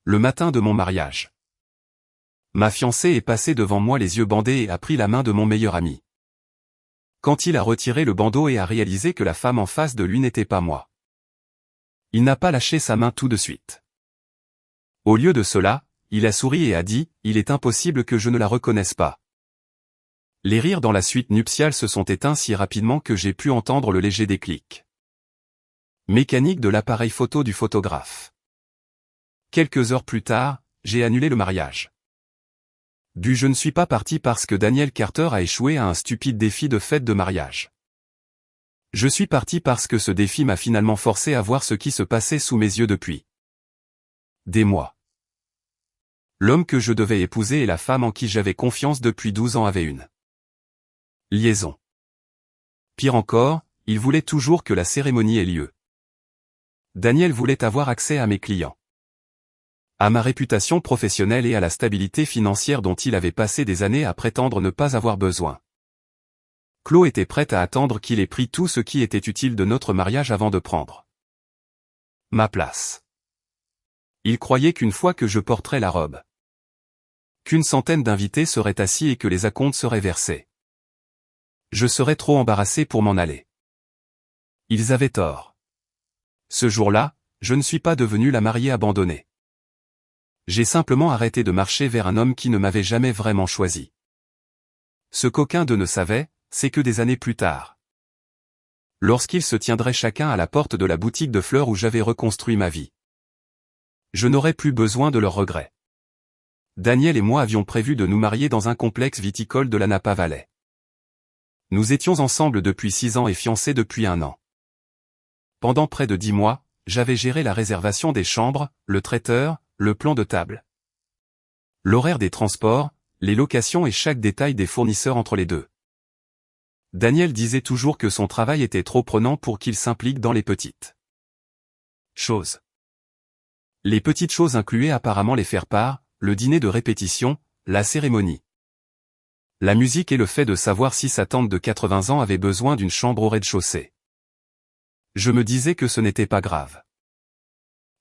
Le matin de mon mariage. Ma fiancée est passée devant moi les yeux bandés et a pris la main de mon meilleur ami. Quand il a retiré le bandeau et a réalisé que la femme en face de lui n'était pas moi, il n'a pas lâché sa main tout de suite. Au lieu de cela, il a souri et a dit « Il est impossible que je ne la reconnaisse pas ». Les rires dans la suite nuptiale se sont éteints si rapidement que j'ai pu entendre le léger déclic mécanique de l'appareil photo du photographe. Quelques heures plus tard, j'ai annulé le mariage. Je ne suis pas parti parce que Daniel Carter a échoué à un stupide défi de fête de mariage. Je suis parti parce que ce défi m'a finalement forcé à voir ce qui se passait sous mes yeux depuis des mois. L'homme que je devais épouser et la femme en qui j'avais confiance depuis 12 ans avaient une liaison. Pire encore, il voulait toujours que la cérémonie ait lieu. Daniel voulait avoir accès à mes clients, à ma réputation professionnelle et à la stabilité financière dont il avait passé des années à prétendre ne pas avoir besoin. Chloé était prête à attendre qu'il ait pris tout ce qui était utile de notre mariage avant de prendre ma place. Il croyait qu'une fois que je porterais la robe, qu'une centaine d'invités seraient assis et que les acomptes seraient versés, je serais trop embarrassé pour m'en aller. Ils avaient tort. Ce jour-là, je ne suis pas devenu la mariée abandonnée. J'ai simplement arrêté de marcher vers un homme qui ne m'avait jamais vraiment choisi. Ce qu'aucun d'eux ne savait, c'est que des années plus tard, lorsqu'ils se tiendraient chacun à la porte de la boutique de fleurs où j'avais reconstruit ma vie, je n'aurais plus besoin de leurs regrets. Daniel et moi avions prévu de nous marier dans un complexe viticole de la Napa Valley. Nous étions ensemble depuis 6 ans et fiancés depuis 1 an. Pendant près de 10 mois, j'avais géré la réservation des chambres, le traiteur, le plan de table, l'horaire des transports, les locations et chaque détail des fournisseurs entre les deux. Daniel disait toujours que son travail était trop prenant pour qu'il s'implique dans les petites choses. Les petites choses incluaient apparemment les faire-part, le dîner de répétition, la cérémonie, la musique et le fait de savoir si sa tante de 80 ans avait besoin d'une chambre au rez-de-chaussée. Je me disais que ce n'était pas grave.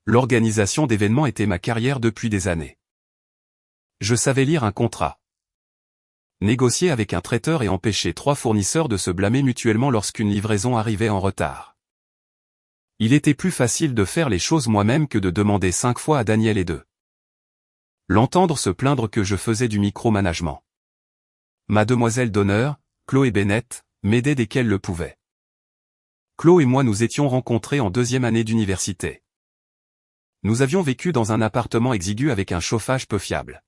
L'organisation d'événements était ma carrière depuis des années. Je savais lire un contrat, négocier avec un traiteur et empêcher 3 fournisseurs de se blâmer mutuellement lorsqu'une livraison arrivait en retard. Il était plus facile de faire les choses moi-même que de demander 5 fois à Daniel et de l'entendre se plaindre que je faisais du micromanagement. Ma demoiselle d'honneur, Chloé Bennett, m'aidait dès qu'elle le pouvait. Chloé et moi nous étions rencontrés en 2e année d'université. Nous avions vécu dans un appartement exigu avec un chauffage peu fiable.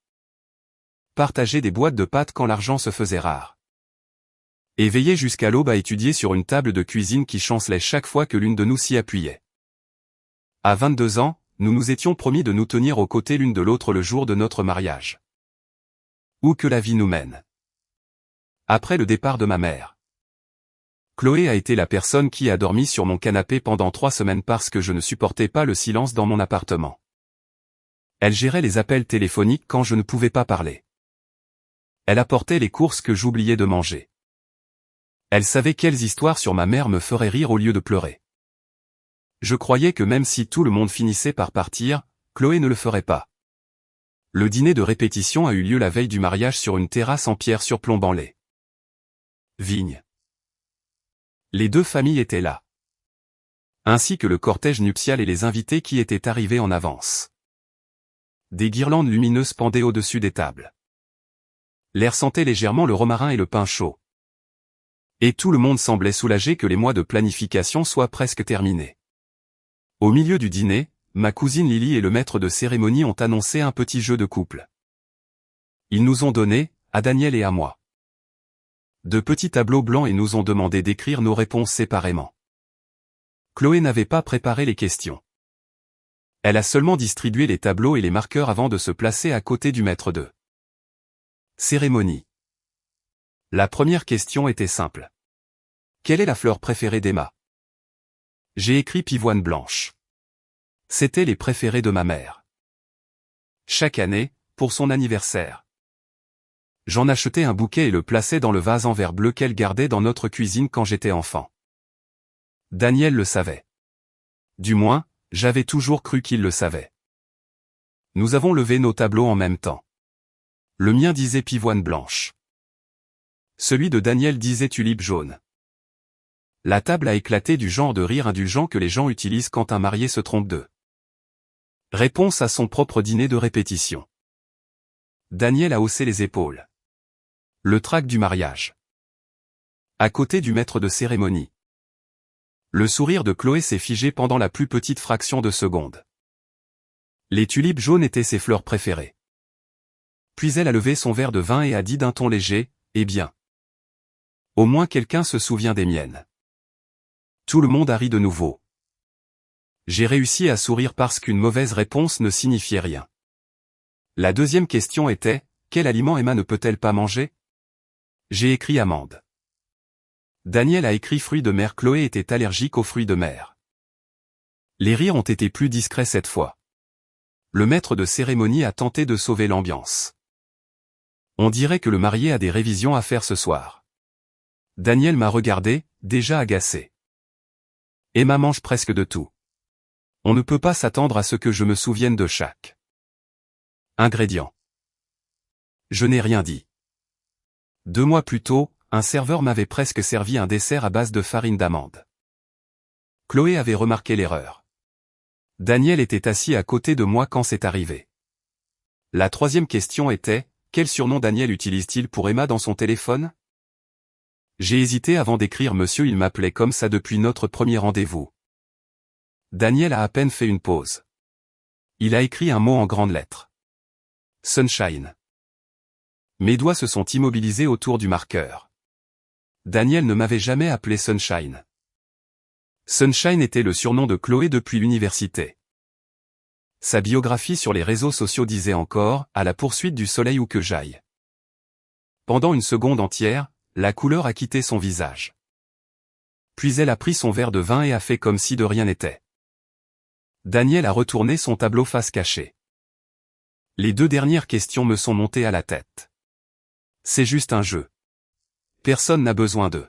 Partager des boîtes de pâtes quand l'argent se faisait rare. Et veiller jusqu'à l'aube à étudier sur une table de cuisine qui chancelait chaque fois que l'une de nous s'y appuyait. À 22 ans, nous nous étions promis de nous tenir aux côtés l'une de l'autre le jour de notre mariage. Où que la vie nous mène. Après le départ de ma mère, Chloé a été la personne qui a dormi sur mon canapé pendant 3 semaines parce que je ne supportais pas le silence dans mon appartement. Elle gérait les appels téléphoniques quand je ne pouvais pas parler. Elle apportait les courses que j'oubliais de manger. Elle savait quelles histoires sur ma mère me feraient rire au lieu de pleurer. Je croyais que même si tout le monde finissait par partir, Chloé ne le ferait pas. Le dîner de répétition a eu lieu la veille du mariage sur une terrasse en pierre surplombant les vignes. Les 2 familles étaient là, ainsi que le cortège nuptial et les invités qui étaient arrivés en avance. Des guirlandes lumineuses pendaient au-dessus des tables. L'air sentait légèrement le romarin et le pain chaud. Et tout le monde semblait soulagé que les mois de planification soient presque terminés. Au milieu du dîner, ma cousine Lily et le maître de cérémonie ont annoncé un petit jeu de couple. Ils nous ont donné, à Daniel et à moi, de petits tableaux blancs et nous ont demandé d'écrire nos réponses séparément. Chloé n'avait pas préparé les questions. Elle a seulement distribué les tableaux et les marqueurs avant de se placer à côté du maître de cérémonie. La première question était simple. Quelle est la fleur préférée d'Emma? J'ai écrit pivoine blanche. C'étaient les préférés de ma mère. Chaque année, pour son anniversaire, j'en achetais un bouquet et le plaçais dans le vase en verre bleu qu'elle gardait dans notre cuisine quand j'étais enfant. Daniel le savait. Du moins, j'avais toujours cru qu'il le savait. Nous avons levé nos tableaux en même temps. Le mien disait pivoine blanche. Celui de Daniel disait tulipe jaune. La table a éclaté du genre de rire indulgent que les gens utilisent quand un marié se trompe d'eux. Réponse à son propre dîner de répétition. Daniel a haussé les épaules. Le trac du mariage. À côté du maître de cérémonie. Le sourire de Chloé s'est figé pendant la plus petite fraction de seconde. Les tulipes jaunes étaient ses fleurs préférées. Puis elle a levé son verre de vin et a dit d'un ton léger, « Eh bien. Au moins quelqu'un se souvient des miennes. » Tout le monde a ri de nouveau. J'ai réussi à sourire parce qu'une mauvaise réponse ne signifiait rien. La deuxième question était, quel aliment Emma ne peut-elle pas manger? J'ai écrit amande. Daniel a écrit fruits de mer. Chloé était allergique aux fruits de mer. Les rires ont été plus discrets cette fois. Le maître de cérémonie a tenté de sauver l'ambiance. On dirait que le marié a des révisions à faire ce soir. Daniel m'a regardé, déjà agacé. Emma mange presque de tout. On ne peut pas s'attendre à ce que je me souvienne de chaque ingrédient. Je n'ai rien dit. 2 mois plus tôt, un serveur m'avait presque servi un dessert à base de farine d'amande. Chloé avait remarqué l'erreur. Daniel était assis à côté de moi quand c'est arrivé. La troisième question était, quel surnom Daniel utilise-t-il pour Emma dans son téléphone? J'ai hésité avant d'écrire monsieur, il m'appelait comme ça depuis notre premier rendez-vous. Daniel a à peine fait une pause. Il a écrit un mot en grandes lettres. Sunshine. Mes doigts se sont immobilisés autour du marqueur. Daniel ne m'avait jamais appelé Sunshine. Sunshine était le surnom de Chloé depuis l'université. Sa biographie sur les réseaux sociaux disait encore « à la poursuite du soleil où que j'aille ». Pendant une seconde entière, la couleur a quitté son visage. Puis elle a pris son verre de vin et a fait comme si de rien n'était. Daniel a retourné son tableau face cachée. Les 2 dernières questions me sont montées à la tête. C'est juste un jeu. Personne n'a besoin de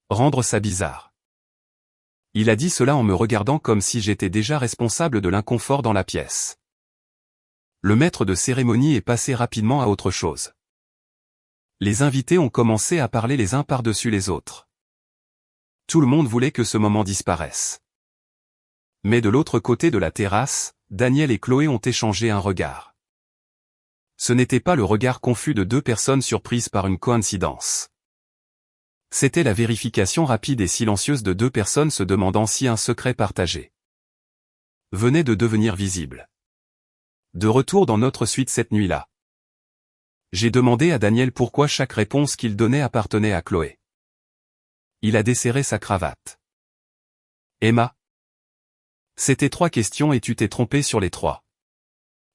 rendre ça bizarre. Il a dit cela en me regardant comme si j'étais déjà responsable de l'inconfort dans la pièce. Le maître de cérémonie est passé rapidement à autre chose. Les invités ont commencé à parler les uns par-dessus les autres. Tout le monde voulait que ce moment disparaisse. Mais de l'autre côté de la terrasse, Daniel et Chloé ont échangé un regard. Ce n'était pas le regard confus de 2 personnes surprises par une coïncidence. C'était la vérification rapide et silencieuse de 2 personnes se demandant si un secret partagé venait de devenir visible. De retour dans notre suite cette nuit-là. J'ai demandé à Daniel pourquoi chaque réponse qu'il donnait appartenait à Chloé. Il a desserré sa cravate. Emma. C'était 3 questions et tu t'es trompé sur les 3.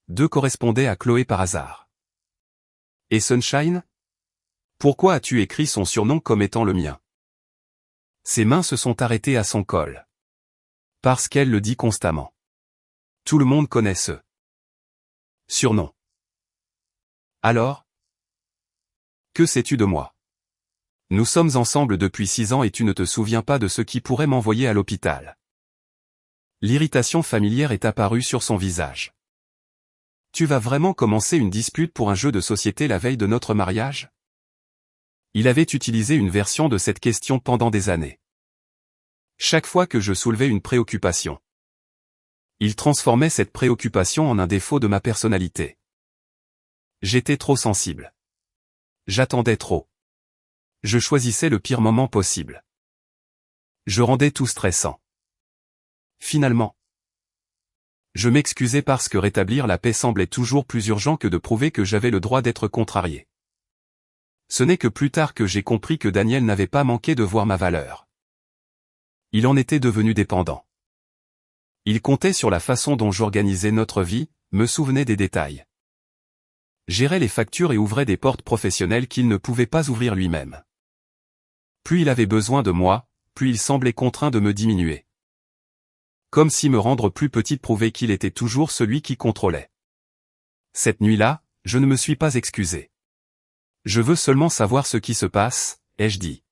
2 correspondaient à Chloé par hasard. Et Sunshine? Pourquoi as-tu écrit son surnom comme étant le mien? Ses mains se sont arrêtées à son col. Parce qu'elle le dit constamment. Tout le monde connaît ce surnom. Alors? Que sais-tu de moi? Nous sommes ensemble depuis 6 ans et tu ne te souviens pas de ce qui pourrait m'envoyer à l'hôpital. L'irritation familière est apparue sur son visage. Tu vas vraiment commencer une dispute pour un jeu de société la veille de notre mariage? Il avait utilisé une version de cette question pendant des années. Chaque fois que je soulevais une préoccupation, il transformait cette préoccupation en un défaut de ma personnalité. J'étais trop sensible. J'attendais trop. Je choisissais le pire moment possible. Je rendais tout stressant. Finalement, je m'excusais parce que rétablir la paix semblait toujours plus urgent que de prouver que j'avais le droit d'être contrarié. Ce n'est que plus tard que j'ai compris que Daniel n'avait pas manqué de voir ma valeur. Il en était devenu dépendant. Il comptait sur la façon dont j'organisais notre vie, me souvenait des détails. Gérait les factures et ouvrait des portes professionnelles qu'il ne pouvait pas ouvrir lui-même. Plus il avait besoin de moi, plus il semblait contraint de me diminuer. Comme si me rendre plus petite prouvait qu'il était toujours celui qui contrôlait. Cette nuit-là, je ne me suis pas excusé. Je veux seulement savoir ce qui se passe, ai-je dit.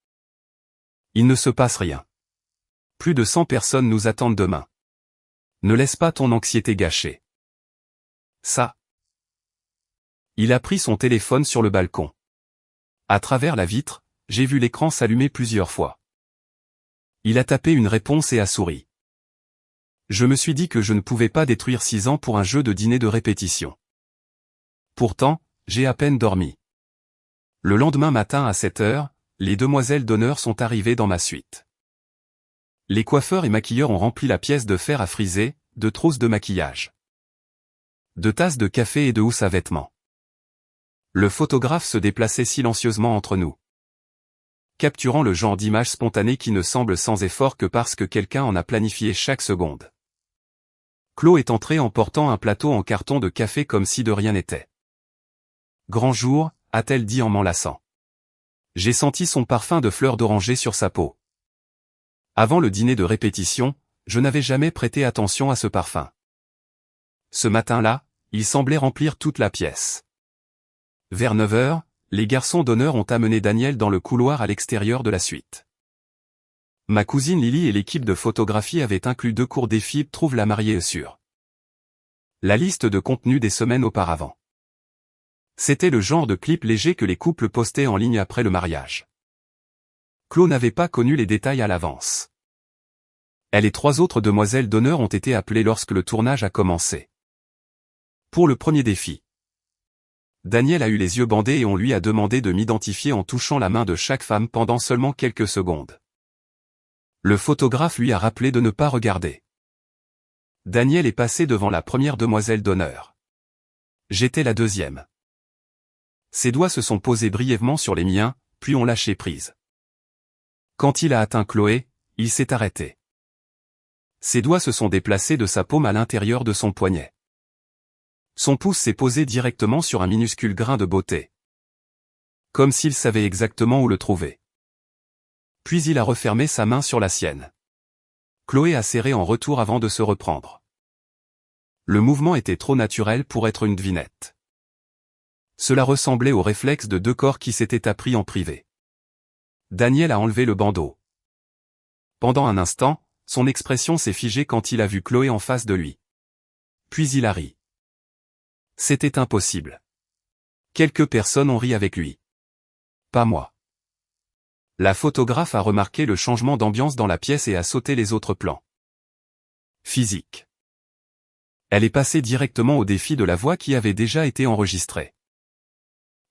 Il ne se passe rien. Plus de 100 personnes nous attendent demain. Ne laisse pas ton anxiété gâcher. Ça. Il a pris son téléphone sur le balcon. À travers la vitre, j'ai vu l'écran s'allumer plusieurs fois. Il a tapé une réponse et a souri. Je me suis dit que je ne pouvais pas détruire 6 ans pour un jeu de dîner de répétition. Pourtant, j'ai à peine dormi. Le lendemain matin à 7 heures, les demoiselles d'honneur sont arrivées dans ma suite. Les coiffeurs et maquilleurs ont rempli la pièce de fer à friser, de trousses de maquillage, de tasses de café et de housses à vêtements. Le photographe se déplaçait silencieusement entre nous, capturant le genre d'image spontanée qui ne semble sans effort que parce que quelqu'un en a planifié chaque seconde. Chloé est entrée en portant un plateau en carton de café comme si de rien n'était. Grand jour, a-t-elle dit en m'enlaçant. J'ai senti son parfum de fleurs d'oranger sur sa peau. Avant le dîner de répétition, je n'avais jamais prêté attention à ce parfum. Ce matin-là, il semblait remplir toute la pièce. Vers 9 heures, les garçons d'honneur ont amené Daniel dans le couloir à l'extérieur de la suite. Ma cousine Lily et l'équipe de photographie avaient inclus 2 courts défis Trouve la mariée sur la liste de contenu des semaines auparavant. C'était le genre de clip léger que les couples postaient en ligne après le mariage. Chloé n'avait pas connu les détails à l'avance. Elle et 3 autres demoiselles d'honneur ont été appelées lorsque le tournage a commencé. Pour le premier défi, Daniel a eu les yeux bandés et on lui a demandé de m'identifier en touchant la main de chaque femme pendant seulement quelques secondes. Le photographe lui a rappelé de ne pas regarder. Daniel est passé devant la première demoiselle d'honneur. J'étais la deuxième. Ses doigts se sont posés brièvement sur les miens, puis ont lâché prise. Quand il a atteint Chloé, il s'est arrêté. Ses doigts se sont déplacés de sa paume à l'intérieur de son poignet. Son pouce s'est posé directement sur un minuscule grain de beauté. Comme s'il savait exactement où le trouver. Puis il a refermé sa main sur la sienne. Chloé a serré en retour avant de se reprendre. Le mouvement était trop naturel pour être une devinette. Cela ressemblait au réflexe de 2 corps qui s'étaient appris en privé. Daniel a enlevé le bandeau. Pendant un instant, son expression s'est figée quand il a vu Chloé en face de lui. Puis il a ri. C'était impossible. Quelques personnes ont ri avec lui. Pas moi. La photographe a remarqué le changement d'ambiance dans la pièce et a sauté les autres plans. Physique. Elle est passée directement au défi de la voix qui avait déjà été enregistré.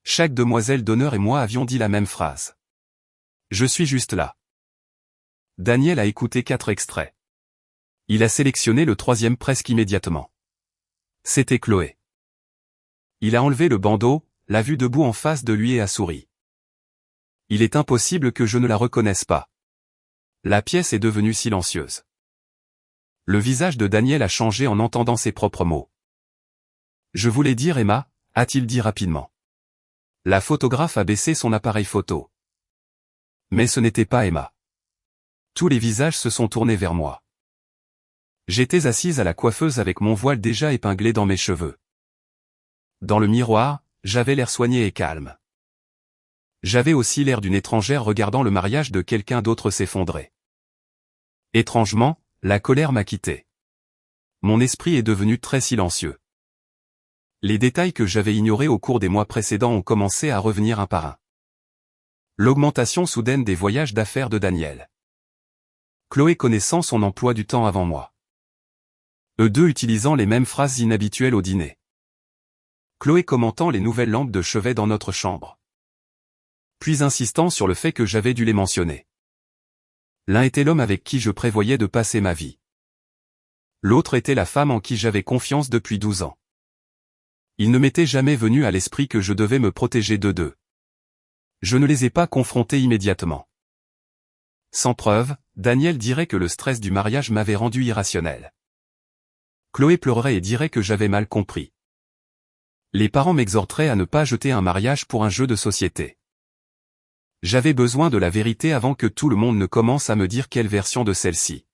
Chaque demoiselle d'honneur et moi avions dit la même phrase. Je suis juste là. Daniel a écouté 4 extraits. Il a sélectionné le 3e presque immédiatement. C'était Chloé. Il a enlevé le bandeau, l'a vue debout en face de lui et a souri. Il est impossible que je ne la reconnaisse pas. La pièce est devenue silencieuse. Le visage de Daniel a changé en entendant ses propres mots. Je voulais dire Emma, a-t-il dit rapidement. La photographe a baissé son appareil photo. Mais ce n'était pas Emma. Tous les visages se sont tournés vers moi. J'étais assise à la coiffeuse avec mon voile déjà épinglé dans mes cheveux. Dans le miroir, j'avais l'air soigné et calme. J'avais aussi l'air d'une étrangère regardant le mariage de quelqu'un d'autre s'effondrer. Étrangement, la colère m'a quitté. Mon esprit est devenu très silencieux. Les détails que j'avais ignorés au cours des mois précédents ont commencé à revenir un par un. L'augmentation soudaine des voyages d'affaires de Daniel. Chloé connaissant son emploi du temps avant moi. Eux deux utilisant les mêmes phrases inhabituelles au dîner. Chloé commentant les nouvelles lampes de chevet dans notre chambre. Puis insistant sur le fait que j'avais dû les mentionner. L'un était l'homme avec qui je prévoyais de passer ma vie. L'autre était la femme en qui j'avais confiance depuis 12 ans. Il ne m'était jamais venu à l'esprit que je devais me protéger d'eux deux. Je ne les ai pas confrontés immédiatement. Sans preuve, Daniel dirait que le stress du mariage m'avait rendu irrationnel. Chloé pleurerait et dirait que j'avais mal compris. Les parents m'exhorteraient à ne pas jeter un mariage pour un jeu de société. J'avais besoin de la vérité avant que tout le monde ne commence à me dire quelle version de celle-ci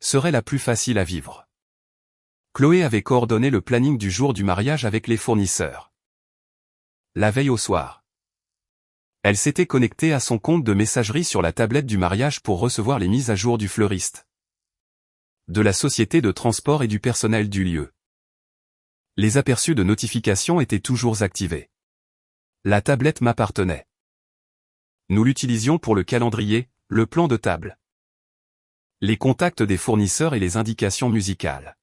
serait la plus facile à vivre. Chloé avait coordonné le planning du jour du mariage avec les fournisseurs. La veille au soir, elle s'était connectée à son compte de messagerie sur la tablette du mariage pour recevoir les mises à jour du fleuriste, de la société de transport et du personnel du lieu. Les aperçus de notification étaient toujours activés. La tablette m'appartenait. Nous l'utilisions pour le calendrier, le plan de table, les contacts des fournisseurs et les indications musicales.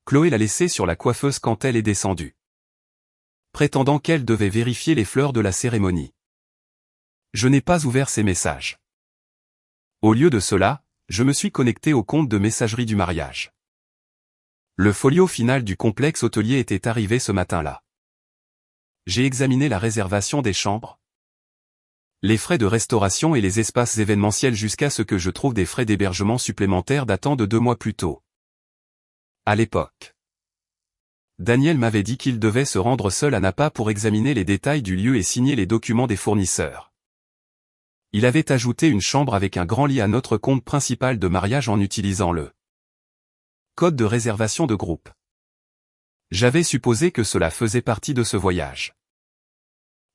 Chloé l'a laissée sur la coiffeuse quand elle est descendue, prétendant qu'elle devait vérifier les fleurs de la cérémonie. Je n'ai pas ouvert ces messages. Au lieu de cela, je me suis connecté au compte de messagerie du mariage. Le folio final du complexe hôtelier était arrivé ce matin-là. J'ai examiné la réservation des chambres, les frais de restauration et les espaces événementiels jusqu'à ce que je trouve des frais d'hébergement supplémentaires datant de 2 mois plus tôt. À l'époque, Daniel m'avait dit qu'il devait se rendre seul à Napa pour examiner les détails du lieu et signer les documents des fournisseurs. Il avait ajouté une chambre avec un grand lit à notre compte principal de mariage en utilisant le code de réservation de groupe. J'avais supposé que cela faisait partie de ce voyage.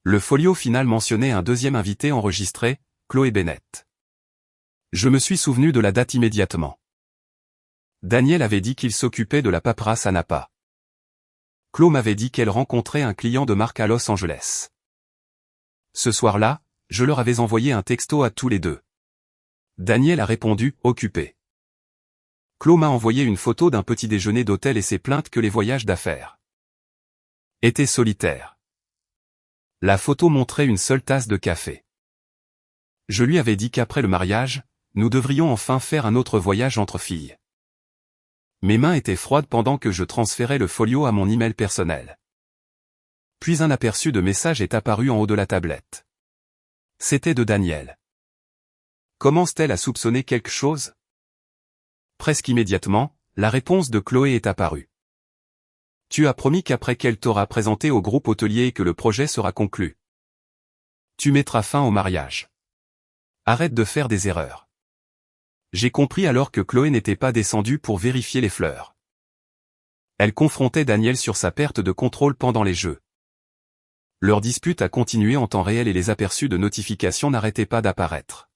Le folio final mentionnait un deuxième invité enregistré, Chloé Bennett. Je me suis souvenu de la date immédiatement. Daniel avait dit qu'il s'occupait de la paperasse à Napa. Chloé m'avait dit qu'elle rencontrait un client de marque à Los Angeles. Ce soir-là, je leur avais envoyé un texto à tous les deux. Daniel a répondu « occupé ». Chloé m'a envoyé une photo d'un petit déjeuner d'hôtel et s'est plainte que les voyages d'affaires étaient solitaires. La photo montrait une seule tasse de café. Je lui avais dit qu'après le mariage, nous devrions enfin faire un autre voyage entre filles. Mes mains étaient froides pendant que je transférais le folio à mon email personnel. Puis un aperçu de message est apparu en haut de la tablette. C'était de Daniel. Commence-t-elle à soupçonner quelque chose? Presque immédiatement, la réponse de Chloé est apparue. Tu as promis qu'après qu'elle t'aura présenté au groupe hôtelier et que le projet sera conclu, tu mettras fin au mariage. Arrête de faire des erreurs. J'ai compris alors que Chloé n'était pas descendue pour vérifier les fleurs. Elle confrontait Daniel sur sa perte de contrôle pendant les jeux. Leur dispute a continué en temps réel et les aperçus de notification n'arrêtaient pas d'apparaître.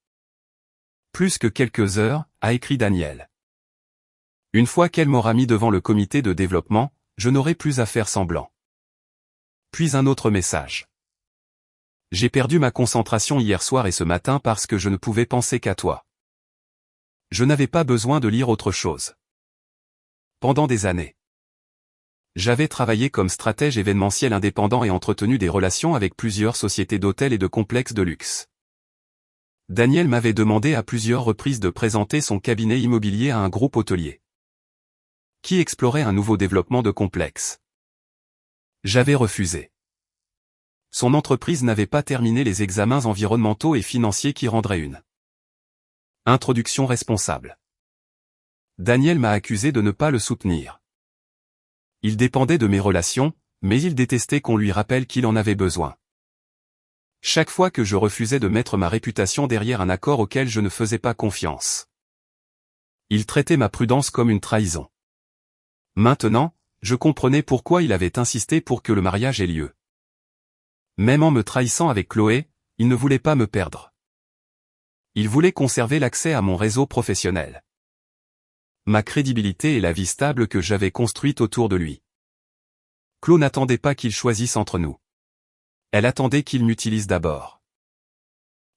Plus que quelques heures, a écrit Daniel. Une fois qu'elle m'aura mis devant le comité de développement, je n'aurai plus à faire semblant. Puis un autre message. J'ai perdu ma concentration hier soir et ce matin parce que je ne pouvais penser qu'à toi. Je n'avais pas besoin de lire autre chose. Pendant des années, j'avais travaillé comme stratège événementiel indépendant et entretenu des relations avec plusieurs sociétés d'hôtels et de complexes de luxe. Daniel m'avait demandé à plusieurs reprises de présenter son cabinet immobilier à un groupe hôtelier qui explorait un nouveau développement de complexe. J'avais refusé. Son entreprise n'avait pas terminé les examens environnementaux et financiers qui rendraient une introduction responsable. Daniel m'a accusé de ne pas le soutenir. Il dépendait de mes relations, mais il détestait qu'on lui rappelle qu'il en avait besoin. Chaque fois que je refusais de mettre ma réputation derrière un accord auquel je ne faisais pas confiance, il traitait ma prudence comme une trahison. Maintenant, je comprenais pourquoi il avait insisté pour que le mariage ait lieu. Même en me trahissant avec Chloé, il ne voulait pas me perdre. Il voulait conserver l'accès à mon réseau professionnel, ma crédibilité et la vie stable que j'avais construite autour de lui. Chloé n'attendait pas qu'il choisisse entre nous. Elle attendait qu'il m'utilise d'abord.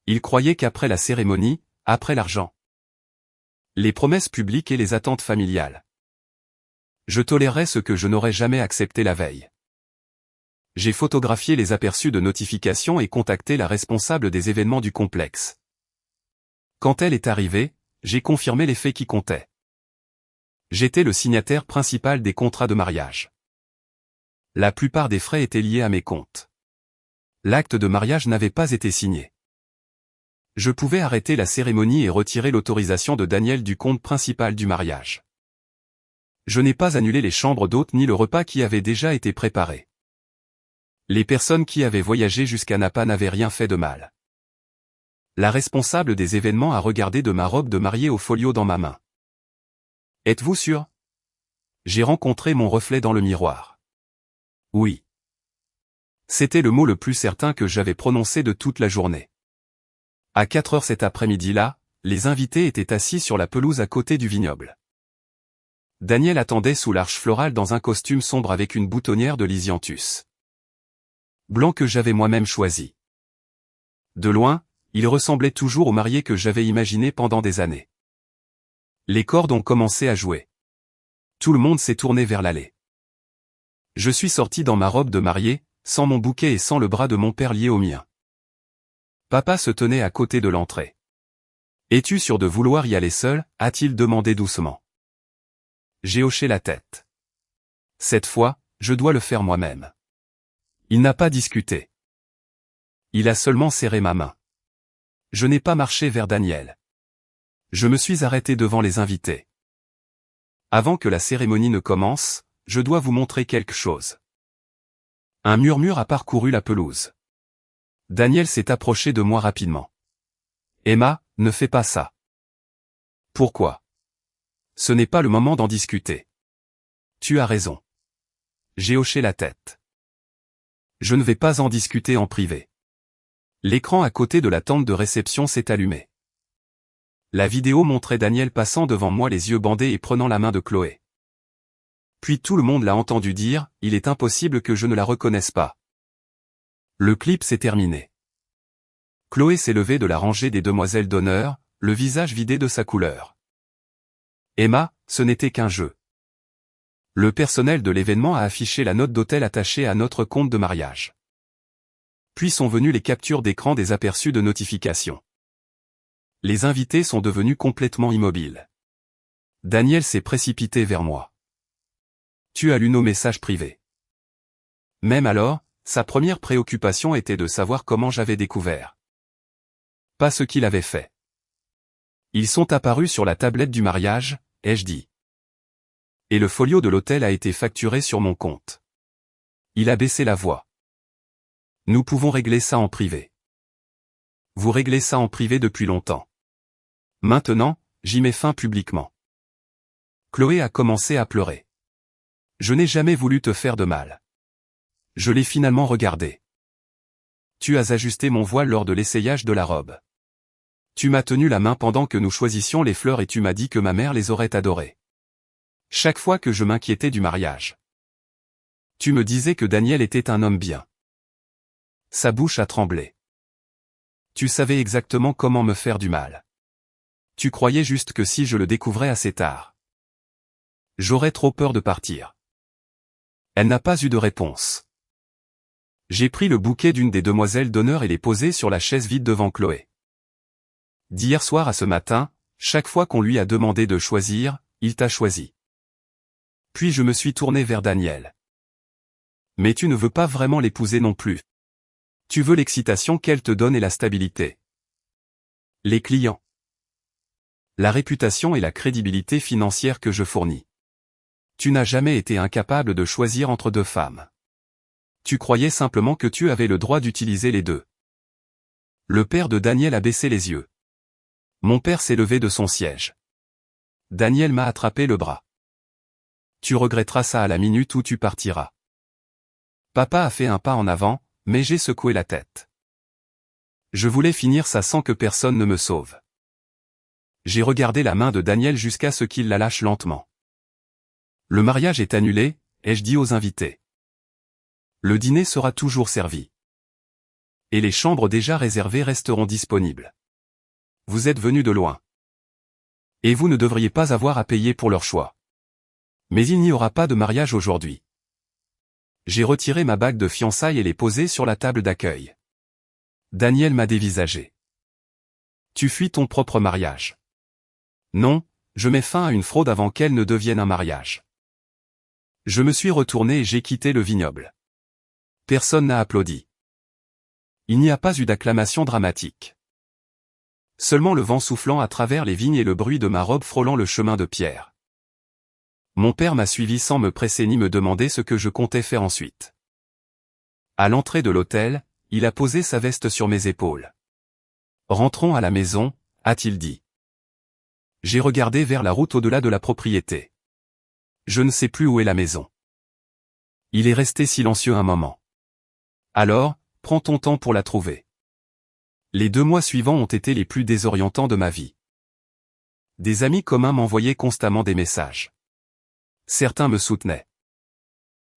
Il croyait qu'après la cérémonie, après l'argent, les promesses publiques et les attentes familiales, je tolérerais ce que je n'aurais jamais accepté la veille. J'ai photographié les aperçus de notification et contacté la responsable des événements du complexe. Quand elle est arrivée, j'ai confirmé les faits qui comptaient. J'étais le signataire principal des contrats de mariage. La plupart des frais étaient liés à mes comptes. L'acte de mariage n'avait pas été signé. Je pouvais arrêter la cérémonie et retirer l'autorisation de Daniel du compte principal du mariage. Je n'ai pas annulé les chambres d'hôtes ni le repas qui avait déjà été préparé. Les personnes qui avaient voyagé jusqu'à Napa n'avaient rien fait de mal. La responsable des événements a regardé de ma robe de mariée au folio dans ma main. Êtes-vous sûr? J'ai rencontré mon reflet dans le miroir. Oui. C'était le mot le plus certain que j'avais prononcé de toute la journée. À 4 heures cet après-midi-là, les invités étaient assis sur la pelouse à côté du vignoble. Daniel attendait sous l'arche florale dans un costume sombre avec une boutonnière de Lysianthus blanc que j'avais moi-même choisi. De loin, il ressemblait toujours au marié que j'avais imaginé pendant des années. Les cordes ont commencé à jouer. Tout le monde s'est tourné vers l'allée. Je suis sorti dans ma robe de mariée, sans mon bouquet et sans le bras de mon père lié au mien. Papa se tenait à côté de l'entrée. « Es-tu sûr de vouloir y aller seul ?» a-t-il demandé doucement. J'ai hoché la tête. Cette fois, je dois le faire moi-même. Il n'a pas discuté. Il a seulement serré ma main. Je n'ai pas marché vers Daniel. Je me suis arrêté devant les invités. Avant que la cérémonie ne commence, je dois vous montrer quelque chose. Un murmure a parcouru la pelouse. Daniel s'est approché de moi rapidement. Emma, ne fais pas ça. Pourquoi? Ce n'est pas le moment d'en discuter. Tu as raison. J'ai hoché la tête. Je ne vais pas en discuter en privé. L'écran à côté de la tente de réception s'est allumé. La vidéo montrait Daniel passant devant moi les yeux bandés et prenant la main de Chloé. Puis tout le monde l'a entendu dire, il est impossible que je ne la reconnaisse pas. Le clip s'est terminé. Chloé s'est levée de la rangée des demoiselles d'honneur, le visage vidé de sa couleur. Emma, ce n'était qu'un jeu. Le personnel de l'événement a affiché la note d'hôtel attachée à notre compte de mariage. Puis sont venues les captures d'écran des aperçus de notification. Les invités sont devenus complètement immobiles. Daniel s'est précipité vers moi. Tu as lu nos messages privés. Même alors, sa première préoccupation était de savoir comment j'avais découvert. Pas ce qu'il avait fait. Ils sont apparus sur la tablette du mariage, ai-je dit. Et le folio de l'hôtel a été facturé sur mon compte. Il a baissé la voix. Nous pouvons régler ça en privé. Vous réglez ça en privé depuis longtemps. Maintenant, j'y mets fin publiquement. Chloé a commencé à pleurer. Je n'ai jamais voulu te faire de mal. Je l'ai finalement regardé. Tu as ajusté mon voile lors de l'essayage de la robe. Tu m'as tenu la main pendant que nous choisissions les fleurs et tu m'as dit que ma mère les aurait adorées. Chaque fois que je m'inquiétais du mariage. Tu me disais que Daniel était un homme bien. Sa bouche a tremblé. Tu savais exactement comment me faire du mal. Tu croyais juste que si je le découvrais assez tard, j'aurais trop peur de partir. Elle n'a pas eu de réponse. J'ai pris le bouquet d'une des demoiselles d'honneur et l'ai posé sur la chaise vide devant Chloé. D'hier soir à ce matin, chaque fois qu'on lui a demandé de choisir, il t'a choisi. Puis je me suis tourné vers Daniel. Mais tu ne veux pas vraiment l'épouser non plus. Tu veux l'excitation qu'elle te donne et la stabilité. Les clients. La réputation et la crédibilité financière que je fournis. Tu n'as jamais été incapable de choisir entre deux femmes. Tu croyais simplement que tu avais le droit d'utiliser les deux. Le père de Daniel a baissé les yeux. Mon père s'est levé de son siège. Daniel m'a attrapé le bras. Tu regretteras ça à la minute où tu partiras. Papa a fait un pas en avant, mais j'ai secoué la tête. Je voulais finir ça sans que personne ne me sauve. J'ai regardé la main de Daniel jusqu'à ce qu'il la lâche lentement. Le mariage est annulé, ai-je dit aux invités. Le dîner sera toujours servi. Et les chambres déjà réservées resteront disponibles. Vous êtes venus de loin. Et vous ne devriez pas avoir à payer pour leur choix. Mais il n'y aura pas de mariage aujourd'hui. J'ai retiré ma bague de fiançailles et l'ai posée sur la table d'accueil. Daniel m'a dévisagé. Tu fuis ton propre mariage. Non, je mets fin à une fraude avant qu'elle ne devienne un mariage. Je me suis retourné et j'ai quitté le vignoble. Personne n'a applaudi. Il n'y a pas eu d'acclamation dramatique. Seulement le vent soufflant à travers les vignes et le bruit de ma robe frôlant le chemin de pierre. Mon père m'a suivi sans me presser ni me demander ce que je comptais faire ensuite. À l'entrée de l'hôtel, il a posé sa veste sur mes épaules. Rentrons à la maison, a-t-il dit. J'ai regardé vers la route au-delà de la propriété. Je ne sais plus où est la maison. Il est resté silencieux un moment. Alors, prends ton temps pour la trouver. Les 2 mois suivants ont été les plus désorientants de ma vie. Des amis communs m'envoyaient constamment des messages. Certains me soutenaient.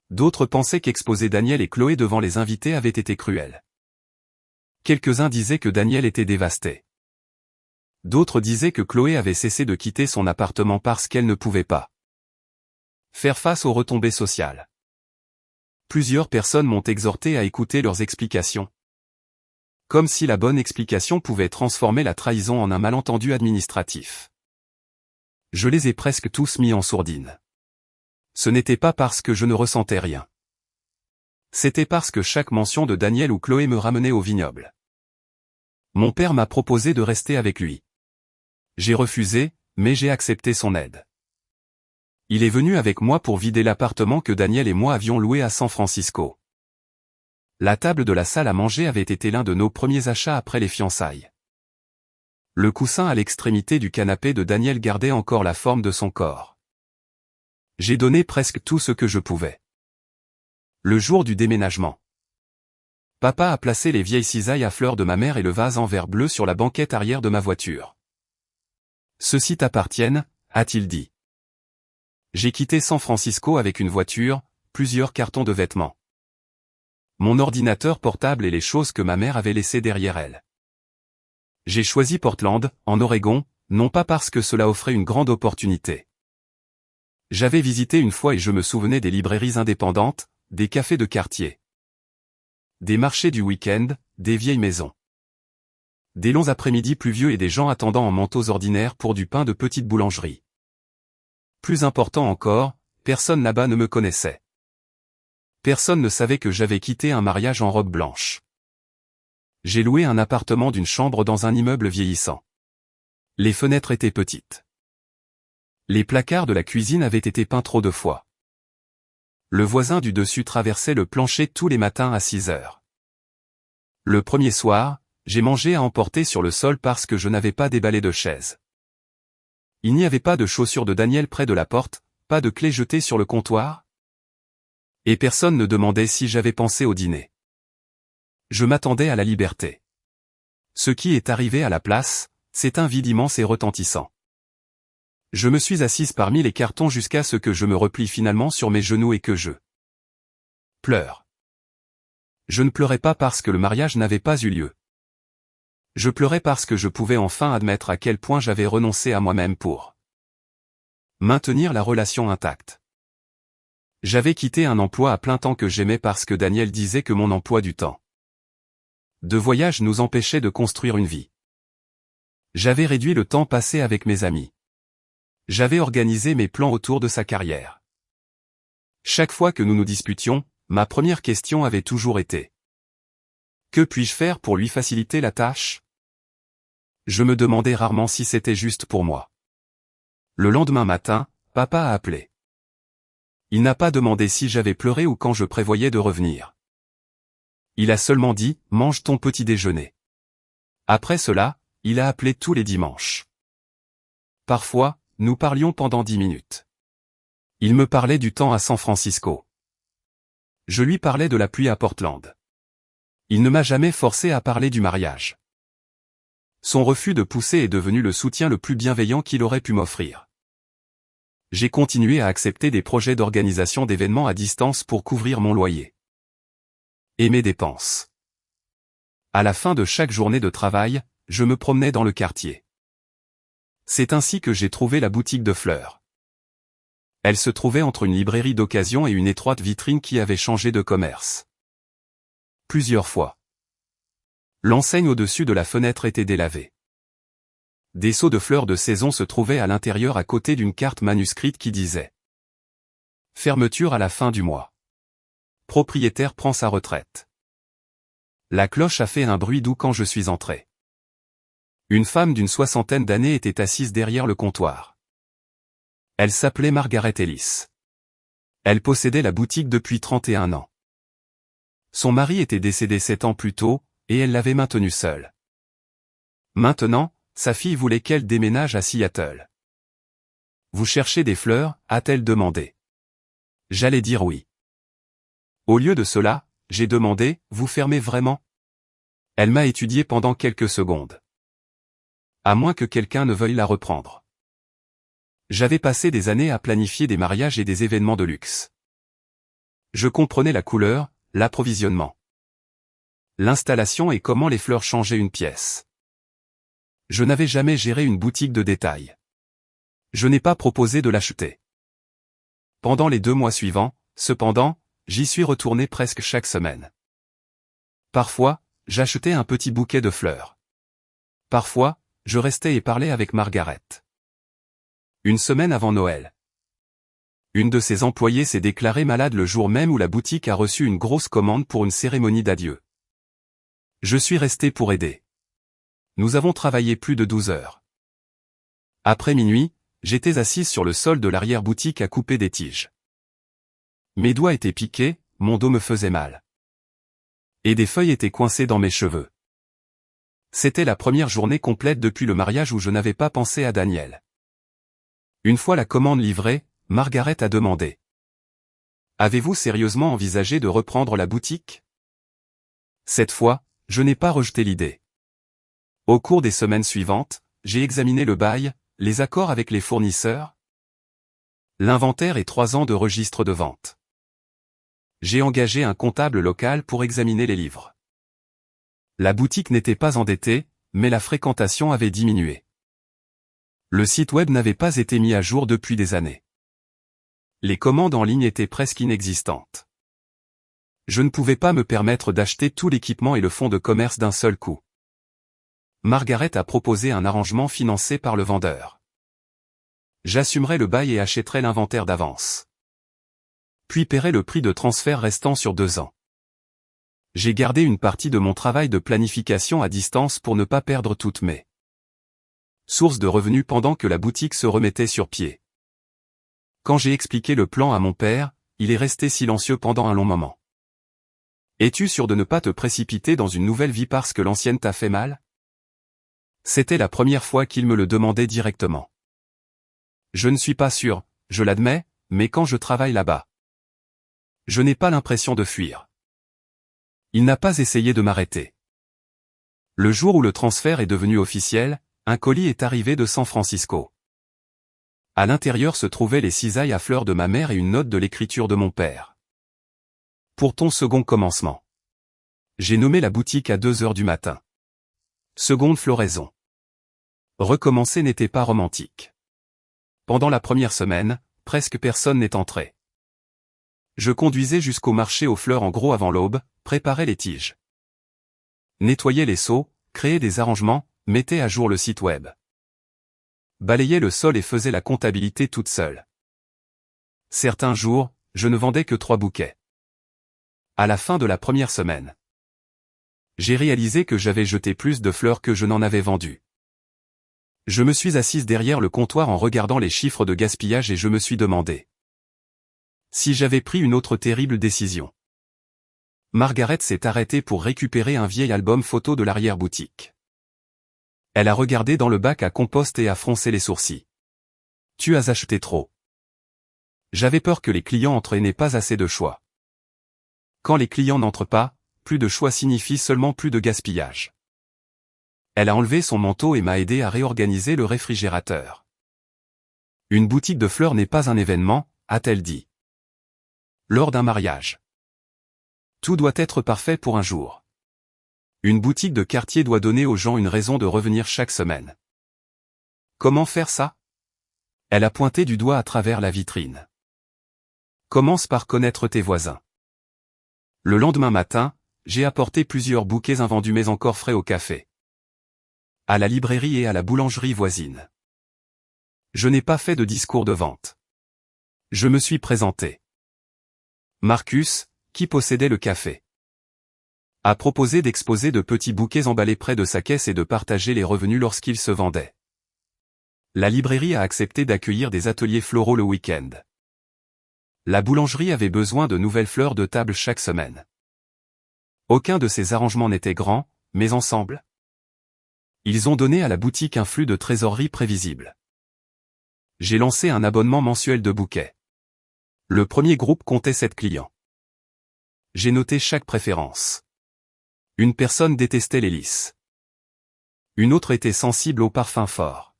D'autres pensaient qu'exposer Daniel et Chloé devant les invités avait été cruel. Quelques-uns disaient que Daniel était dévasté. D'autres disaient que Chloé avait cessé de quitter son appartement parce qu'elle ne pouvait pas faire face aux retombées sociales. Plusieurs personnes m'ont exhorté à écouter leurs explications. Comme si la bonne explication pouvait transformer la trahison en un malentendu administratif. Je les ai presque tous mis en sourdine. Ce n'était pas parce que je ne ressentais rien. C'était parce que chaque mention de Daniel ou Chloé me ramenait au vignoble. Mon père m'a proposé de rester avec lui. J'ai refusé, mais j'ai accepté son aide. Il est venu avec moi pour vider l'appartement que Daniel et moi avions loué à San Francisco. La table de la salle à manger avait été l'un de nos premiers achats après les fiançailles. Le coussin à l'extrémité du canapé de Daniel gardait encore la forme de son corps. J'ai donné presque tout ce que je pouvais. Le jour du déménagement. Papa a placé les vieilles cisailles à fleurs de ma mère et le vase en verre bleu sur la banquette arrière de ma voiture. Ceux-ci t'appartiennent, a-t-il dit. J'ai quitté San Francisco avec une voiture, plusieurs cartons de vêtements. Mon ordinateur portable et les choses que ma mère avait laissées derrière elle. J'ai choisi Portland, en Oregon, non pas parce que cela offrait une grande opportunité. J'avais visité une fois et je me souvenais des librairies indépendantes, des cafés de quartier. Des marchés du week-end, des vieilles maisons. Des longs après-midi pluvieux et des gens attendant en manteaux ordinaires pour du pain de petite boulangerie. Plus important encore, personne là-bas ne me connaissait. Personne ne savait que j'avais quitté un mariage en robe blanche. J'ai loué un appartement d'une chambre dans un immeuble vieillissant. Les fenêtres étaient petites. Les placards de la cuisine avaient été peints trop de fois. Le voisin du dessus traversait le plancher tous les matins à 6 heures. Le premier soir, j'ai mangé à emporter sur le sol parce que je n'avais pas déballé de chaise. Il n'y avait pas de chaussures de Daniel près de la porte, pas de clé jetée sur le comptoir. Et personne ne demandait si j'avais pensé au dîner. Je m'attendais à la liberté. Ce qui est arrivé à la place, c'est un vide immense et retentissant. Je me suis assise parmi les cartons jusqu'à ce que je me replie finalement sur mes genoux et que je pleure. Je ne pleurais pas parce que le mariage n'avait pas eu lieu. Je pleurais parce que je pouvais enfin admettre à quel point j'avais renoncé à moi-même pour maintenir la relation intacte. J'avais quitté un emploi à plein temps que j'aimais parce que Daniel disait que mon emploi du temps de voyage nous empêchait de construire une vie. J'avais réduit le temps passé avec mes amis. J'avais organisé mes plans autour de sa carrière. Chaque fois que nous nous disputions, ma première question avait toujours été: que puis-je faire pour lui faciliter la tâche? Je me demandais rarement si c'était juste pour moi. Le lendemain matin, papa a appelé. Il n'a pas demandé si j'avais pleuré ou quand je prévoyais de revenir. Il a seulement dit: mange ton petit déjeuner. Après cela, il a appelé tous les dimanches. Parfois, nous parlions pendant 10 minutes. Il me parlait du temps à San Francisco. Je lui parlais de la pluie à Portland. Il ne m'a jamais forcé à parler du mariage. Son refus de pousser est devenu le soutien le plus bienveillant qu'il aurait pu m'offrir. J'ai continué à accepter des projets d'organisation d'événements à distance pour couvrir mon loyer et mes dépenses. À la fin de chaque journée de travail, je me promenais dans le quartier. C'est ainsi que j'ai trouvé la boutique de fleurs. Elle se trouvait entre une librairie d'occasion et une étroite vitrine qui avait changé de commerce plusieurs fois. L'enseigne au-dessus de la fenêtre était délavée. Des seaux de fleurs de saison se trouvaient à l'intérieur à côté d'une carte manuscrite qui disait: fermeture à la fin du mois. Propriétaire prend sa retraite. La cloche a fait un bruit doux quand je suis entré. Une femme d'une 60aine d'années était assise derrière le comptoir. Elle s'appelait Margaret Ellis. Elle possédait la boutique depuis 31 ans. Son mari était décédé 7 ans plus tôt, et elle l'avait maintenue seule. Maintenant, sa fille voulait qu'elle déménage à Seattle. Vous cherchez des fleurs, a-t-elle demandé. J'allais dire oui. Au lieu de cela, j'ai demandé: vous fermez vraiment? Elle m'a étudié pendant quelques secondes. À moins que quelqu'un ne veuille la reprendre. J'avais passé des années à planifier des mariages et des événements de luxe. Je comprenais la couleur, l'approvisionnement, l'installation et comment les fleurs changeaient une pièce. Je n'avais jamais géré une boutique de détail. Je n'ai pas proposé de l'acheter. Pendant les 2 mois suivants, cependant, j'y suis retourné presque chaque semaine. Parfois, j'achetais un petit bouquet de fleurs. Parfois, je restais et parlais avec Margaret. Une semaine avant Noël, une de ses employées s'est déclarée malade le jour même où la boutique a reçu une grosse commande pour une cérémonie d'adieu. Je suis resté pour aider. Nous avons travaillé plus de 12 heures. Après minuit, j'étais assise sur le sol de l'arrière-boutique à couper des tiges. Mes doigts étaient piqués, mon dos me faisait mal. Et des feuilles étaient coincées dans mes cheveux. C'était la première journée complète depuis le mariage où je n'avais pas pensé à Daniel. Une fois la commande livrée, Margaret a demandé. Avez-vous sérieusement envisagé de reprendre la boutique? Cette fois, je n'ai pas rejeté l'idée. Au cours des semaines suivantes, j'ai examiné le bail, les accords avec les fournisseurs, l'inventaire et 3 ans de registre de vente. J'ai engagé un comptable local pour examiner les livres. La boutique n'était pas endettée, mais la fréquentation avait diminué. Le site web n'avait pas été mis à jour depuis des années. Les commandes en ligne étaient presque inexistantes. Je ne pouvais pas me permettre d'acheter tout l'équipement et le fonds de commerce d'un seul coup. Margaret a proposé un arrangement financé par le vendeur. J'assumerai le bail et achèterai l'inventaire d'avance. Puis paierai le prix de transfert restant sur 2 ans. J'ai gardé une partie de mon travail de planification à distance pour ne pas perdre toutes mes sources de revenus pendant que la boutique se remettait sur pied. Quand j'ai expliqué le plan à mon père, il est resté silencieux pendant un long moment. Es-tu sûr de ne pas te précipiter dans une nouvelle vie parce que l'ancienne t'a fait mal? C'était la première fois qu'il me le demandait directement. Je ne suis pas sûr, je l'admets, mais quand je travaille là-bas, je n'ai pas l'impression de fuir. Il n'a pas essayé de m'arrêter. Le jour où le transfert est devenu officiel, un colis est arrivé de San Francisco. À l'intérieur se trouvaient les cisailles à fleurs de ma mère et une note de l'écriture de mon père. Pour ton second commencement. J'ai nommé la boutique à 2 heures du matin. Seconde floraison. Recommencer n'était pas romantique. Pendant la première semaine, presque personne n'est entré. Je conduisais jusqu'au marché aux fleurs en gros avant l'aube, préparais les tiges. Nettoyais les seaux, créais des arrangements, mettais à jour le site web. Balayais le sol et faisais la comptabilité toute seule. Certains jours, je ne vendais que 3 bouquets. À la fin de la première semaine, j'ai réalisé que j'avais jeté plus de fleurs que je n'en avais vendu. Je me suis assise derrière le comptoir en regardant les chiffres de gaspillage et je me suis demandé si j'avais pris une autre terrible décision. Margaret s'est arrêtée pour récupérer un vieil album photo de l'arrière-boutique. Elle a regardé dans le bac à compost et a froncé les sourcils. Tu as acheté trop. J'avais peur que les clients entrent et n'aient pas assez de choix. Quand les clients n'entrent pas, plus de choix signifie seulement plus de gaspillage. Elle a enlevé son manteau et m'a aidé à réorganiser le réfrigérateur. Une boutique de fleurs n'est pas un événement, a-t-elle dit. Lors d'un mariage. Tout doit être parfait pour un jour. Une boutique de quartier doit donner aux gens une raison de revenir chaque semaine. Comment faire ça? Elle a pointé du doigt à travers la vitrine. Commence par connaître tes voisins. Le lendemain matin, j'ai apporté plusieurs bouquets invendus mais encore frais au café, à la librairie et à la boulangerie voisine. Je n'ai pas fait de discours de vente. Je me suis présenté. Marcus, qui possédait le café, a proposé d'exposer de petits bouquets emballés près de sa caisse et de partager les revenus lorsqu'ils se vendaient. La librairie a accepté d'accueillir des ateliers floraux le week-end. La boulangerie avait besoin de nouvelles fleurs de table chaque semaine. Aucun de ces arrangements n'était grand, mais ensemble, ils ont donné à la boutique un flux de trésorerie prévisible. J'ai lancé un abonnement mensuel de bouquets. Le premier groupe comptait 7 clients. J'ai noté chaque préférence. Une personne détestait les lys. Une autre était sensible aux parfums forts.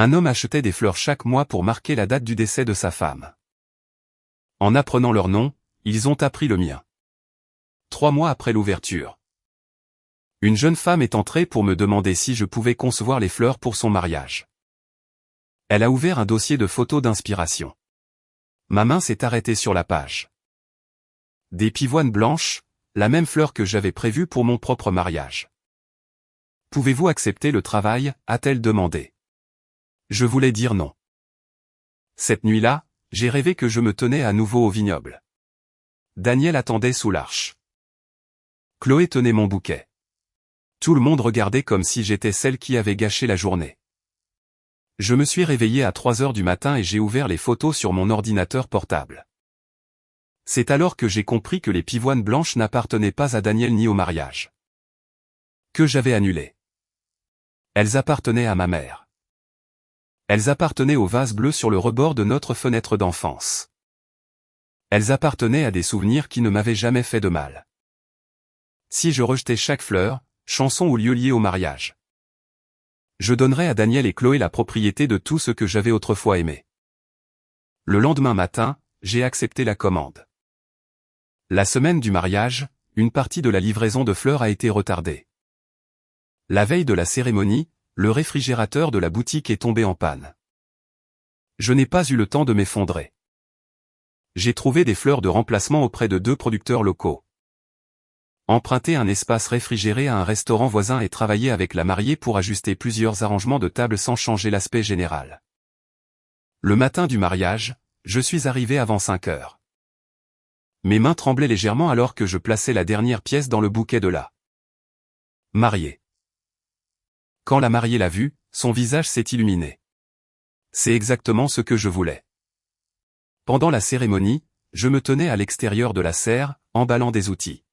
Un homme achetait des fleurs chaque mois pour marquer la date du décès de sa femme. En apprenant leur nom, ils ont appris le mien. 3 mois après l'ouverture. Une jeune femme est entrée pour me demander si je pouvais concevoir les fleurs pour son mariage. Elle a ouvert un dossier de photos d'inspiration. Ma main s'est arrêtée sur la page. Des pivoines blanches, la même fleur que j'avais prévue pour mon propre mariage. Pouvez-vous accepter le travail, a-t-elle demandé. Je voulais dire non. Cette nuit-là, j'ai rêvé que je me tenais à nouveau au vignoble. Daniel attendait sous l'arche. Chloé tenait mon bouquet. Tout le monde regardait comme si j'étais celle qui avait gâché la journée. Je me suis réveillé à 3 heures du matin et j'ai ouvert les photos sur mon ordinateur portable. C'est alors que j'ai compris que les pivoines blanches n'appartenaient pas à Daniel ni au mariage. Que j'avais annulé. Elles appartenaient à ma mère. Elles appartenaient au vase bleu sur le rebord de notre fenêtre d'enfance. Elles appartenaient à des souvenirs qui ne m'avaient jamais fait de mal. Si je rejetais chaque fleur, chanson ou lieu lié au mariage, je donnerais à Daniel et Chloé la propriété de tout ce que j'avais autrefois aimé. Le lendemain matin, j'ai accepté la commande. La semaine du mariage, une partie de la livraison de fleurs a été retardée. La veille de la cérémonie, le réfrigérateur de la boutique est tombé en panne. Je n'ai pas eu le temps de m'effondrer. J'ai trouvé des fleurs de remplacement auprès de 2 producteurs locaux. Emprunter un espace réfrigéré à un restaurant voisin et travailler avec la mariée pour ajuster plusieurs arrangements de table sans changer l'aspect général. Le matin du mariage, je suis arrivé avant 5 heures. Mes mains tremblaient légèrement alors que je plaçais la dernière pièce dans le bouquet de la mariée. Quand la mariée l'a vue, son visage s'est illuminé. C'est exactement ce que je voulais. Pendant la cérémonie, je me tenais à l'extérieur de la serre, emballant des outils.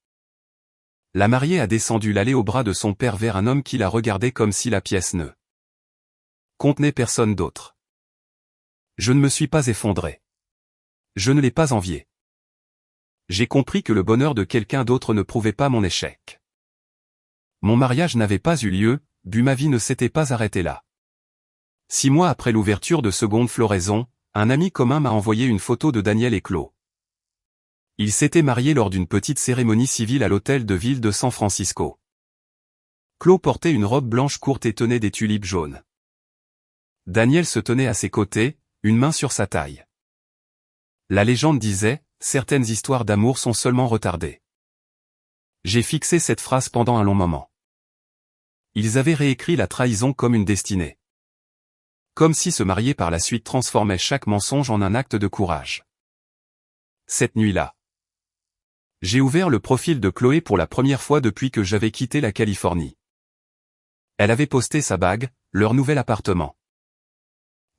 La mariée a descendu l'allée au bras de son père vers un homme qui la regardait comme si la pièce ne contenait personne d'autre. Je ne me suis pas effondré. Je ne l'ai pas envié. J'ai compris que le bonheur de quelqu'un d'autre ne prouvait pas mon échec. Mon mariage n'avait pas eu lieu, ma vie ne s'était pas arrêtée là. 6 mois après l'ouverture de seconde floraison, un ami commun m'a envoyé une photo de Daniel et Chloé. Ils s'étaient mariés lors d'une petite cérémonie civile à l'hôtel de ville de San Francisco. Chloé portait une robe blanche courte et tenait des tulipes jaunes. Daniel se tenait à ses côtés, une main sur sa taille. La légende disait, certaines histoires d'amour sont seulement retardées. J'ai fixé cette phrase pendant un long moment. Ils avaient réécrit la trahison comme une destinée. Comme si se marier par la suite transformait chaque mensonge en un acte de courage. Cette nuit-là, j'ai ouvert le profil de Chloé pour la première fois depuis que j'avais quitté la Californie. Elle avait posté sa bague, leur nouvel appartement.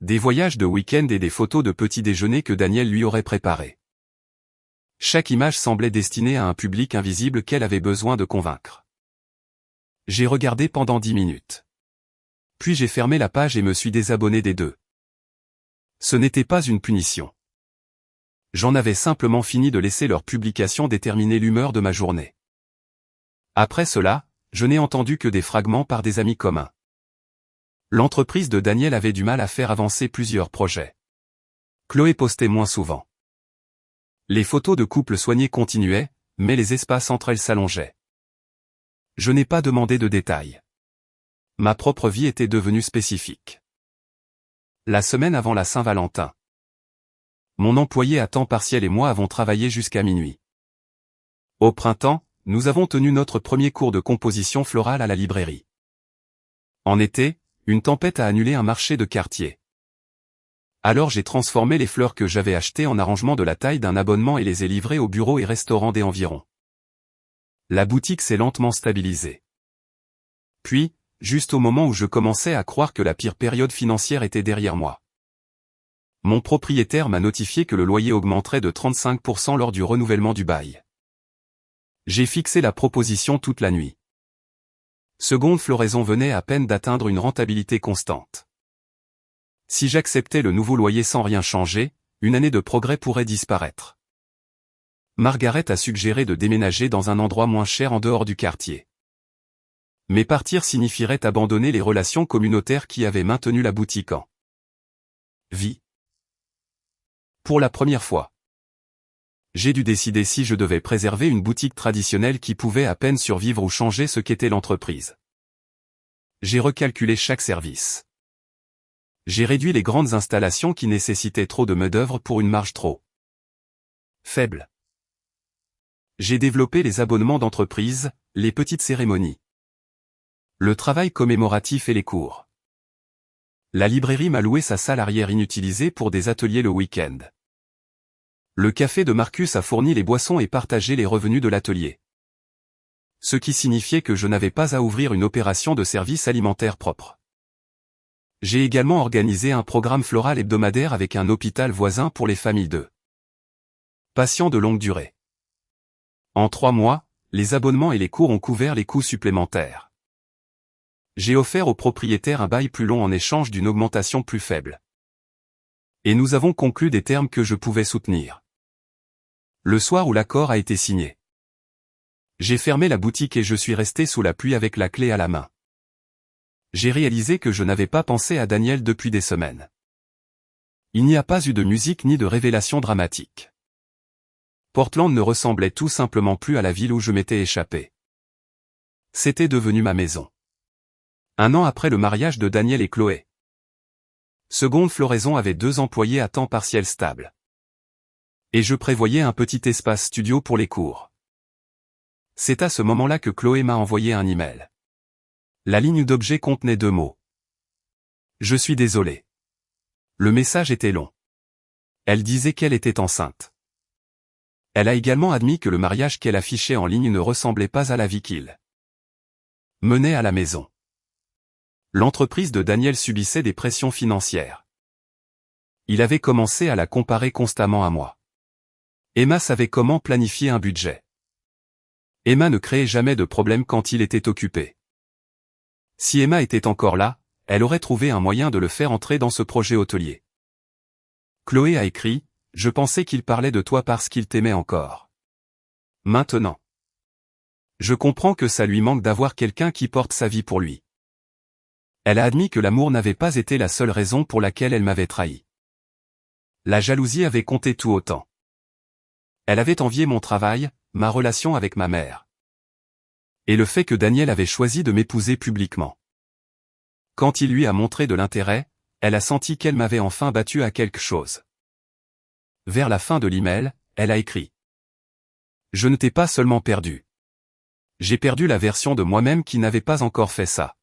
Des voyages de week-end et des photos de petit déjeuner que Daniel lui aurait préparés. Chaque image semblait destinée à un public invisible qu'elle avait besoin de convaincre. J'ai regardé pendant 10 minutes. Puis j'ai fermé la page et me suis désabonné des deux. Ce n'était pas une punition. J'en avais simplement fini de laisser leur publication déterminer l'humeur de ma journée. Après cela, je n'ai entendu que des fragments par des amis communs. L'entreprise de Daniel avait du mal à faire avancer plusieurs projets. Chloé postait moins souvent. Les photos de couples soignés continuaient, mais les espaces entre elles s'allongeaient. Je n'ai pas demandé de détails. Ma propre vie était devenue spécifique. La semaine avant la Saint-Valentin, mon employé à temps partiel et moi avons travaillé jusqu'à minuit. Au printemps, nous avons tenu notre premier cours de composition florale à la librairie. En été, une tempête a annulé un marché de quartier. Alors j'ai transformé les fleurs que j'avais achetées en arrangement de la taille d'un abonnement et les ai livrées aux bureaux et restaurants des environs. La boutique s'est lentement stabilisée. Puis, juste au moment où je commençais à croire que la pire période financière était derrière moi, mon propriétaire m'a notifié que le loyer augmenterait de 35% lors du renouvellement du bail. J'ai fixé la proposition toute la nuit. Seconde floraison venait à peine d'atteindre une rentabilité constante. Si j'acceptais le nouveau loyer sans rien changer, une année de progrès pourrait disparaître. Margaret a suggéré de déménager dans un endroit moins cher en dehors du quartier. Mais partir signifierait abandonner les relations communautaires qui avaient maintenu la boutique en Vie. Pour la première fois. J'ai dû décider si je devais préserver une boutique traditionnelle qui pouvait à peine survivre ou changer ce qu'était l'entreprise. J'ai recalculé chaque service. J'ai réduit les grandes installations qui nécessitaient trop de main-d'œuvre pour une marge trop faible. J'ai développé les abonnements d'entreprise, les petites cérémonies, le travail commémoratif et les cours. La librairie m'a loué sa salle arrière inutilisée pour des ateliers le week-end. Le café de Marcus a fourni les boissons et partagé les revenus de l'atelier. Ce qui signifiait que je n'avais pas à ouvrir une opération de service alimentaire propre. J'ai également organisé un programme floral hebdomadaire avec un hôpital voisin pour les familles de patients de longue durée. En 3 mois, les abonnements et les cours ont couvert les coûts supplémentaires. J'ai offert aux propriétaires un bail plus long en échange d'une augmentation plus faible. Et nous avons conclu des termes que je pouvais soutenir. Le soir où l'accord a été signé, j'ai fermé la boutique et je suis resté sous la pluie avec la clé à la main. J'ai réalisé que je n'avais pas pensé à Daniel depuis des semaines. Il n'y a pas eu de musique ni de révélation dramatique. Portland ne ressemblait tout simplement plus à la ville où je m'étais échappé. C'était devenu ma maison. 1 an après le mariage de Daniel et Chloé. Seconde floraison avait 2 employés à temps partiel stables. Et je prévoyais un petit espace studio pour les cours. C'est à ce moment-là que Chloé m'a envoyé un email. La ligne d'objet contenait 2 mots. Je suis désolé. Le message était long. Elle disait qu'elle était enceinte. Elle a également admis que le mariage qu'elle affichait en ligne ne ressemblait pas à la vie qu'il menait à la maison. L'entreprise de Daniel subissait des pressions financières. Il avait commencé à la comparer constamment à moi. Emma savait comment planifier un budget. Emma ne créait jamais de problème quand il était occupé. Si Emma était encore là, elle aurait trouvé un moyen de le faire entrer dans ce projet hôtelier. Chloé a écrit, « Je pensais qu'il parlait de toi parce qu'il t'aimait encore. Maintenant. Je comprends que ça lui manque d'avoir quelqu'un qui porte sa vie pour lui. » Elle a admis que l'amour n'avait pas été la seule raison pour laquelle elle m'avait trahi. La jalousie avait compté tout autant. Elle avait envié mon travail, ma relation avec ma mère. Et le fait que Daniel avait choisi de m'épouser publiquement. Quand il lui a montré de l'intérêt, elle a senti qu'elle m'avait enfin battu à quelque chose. Vers la fin de l'email, elle a écrit. Je ne t'ai pas seulement perdu. J'ai perdu la version de moi-même qui n'avait pas encore fait ça.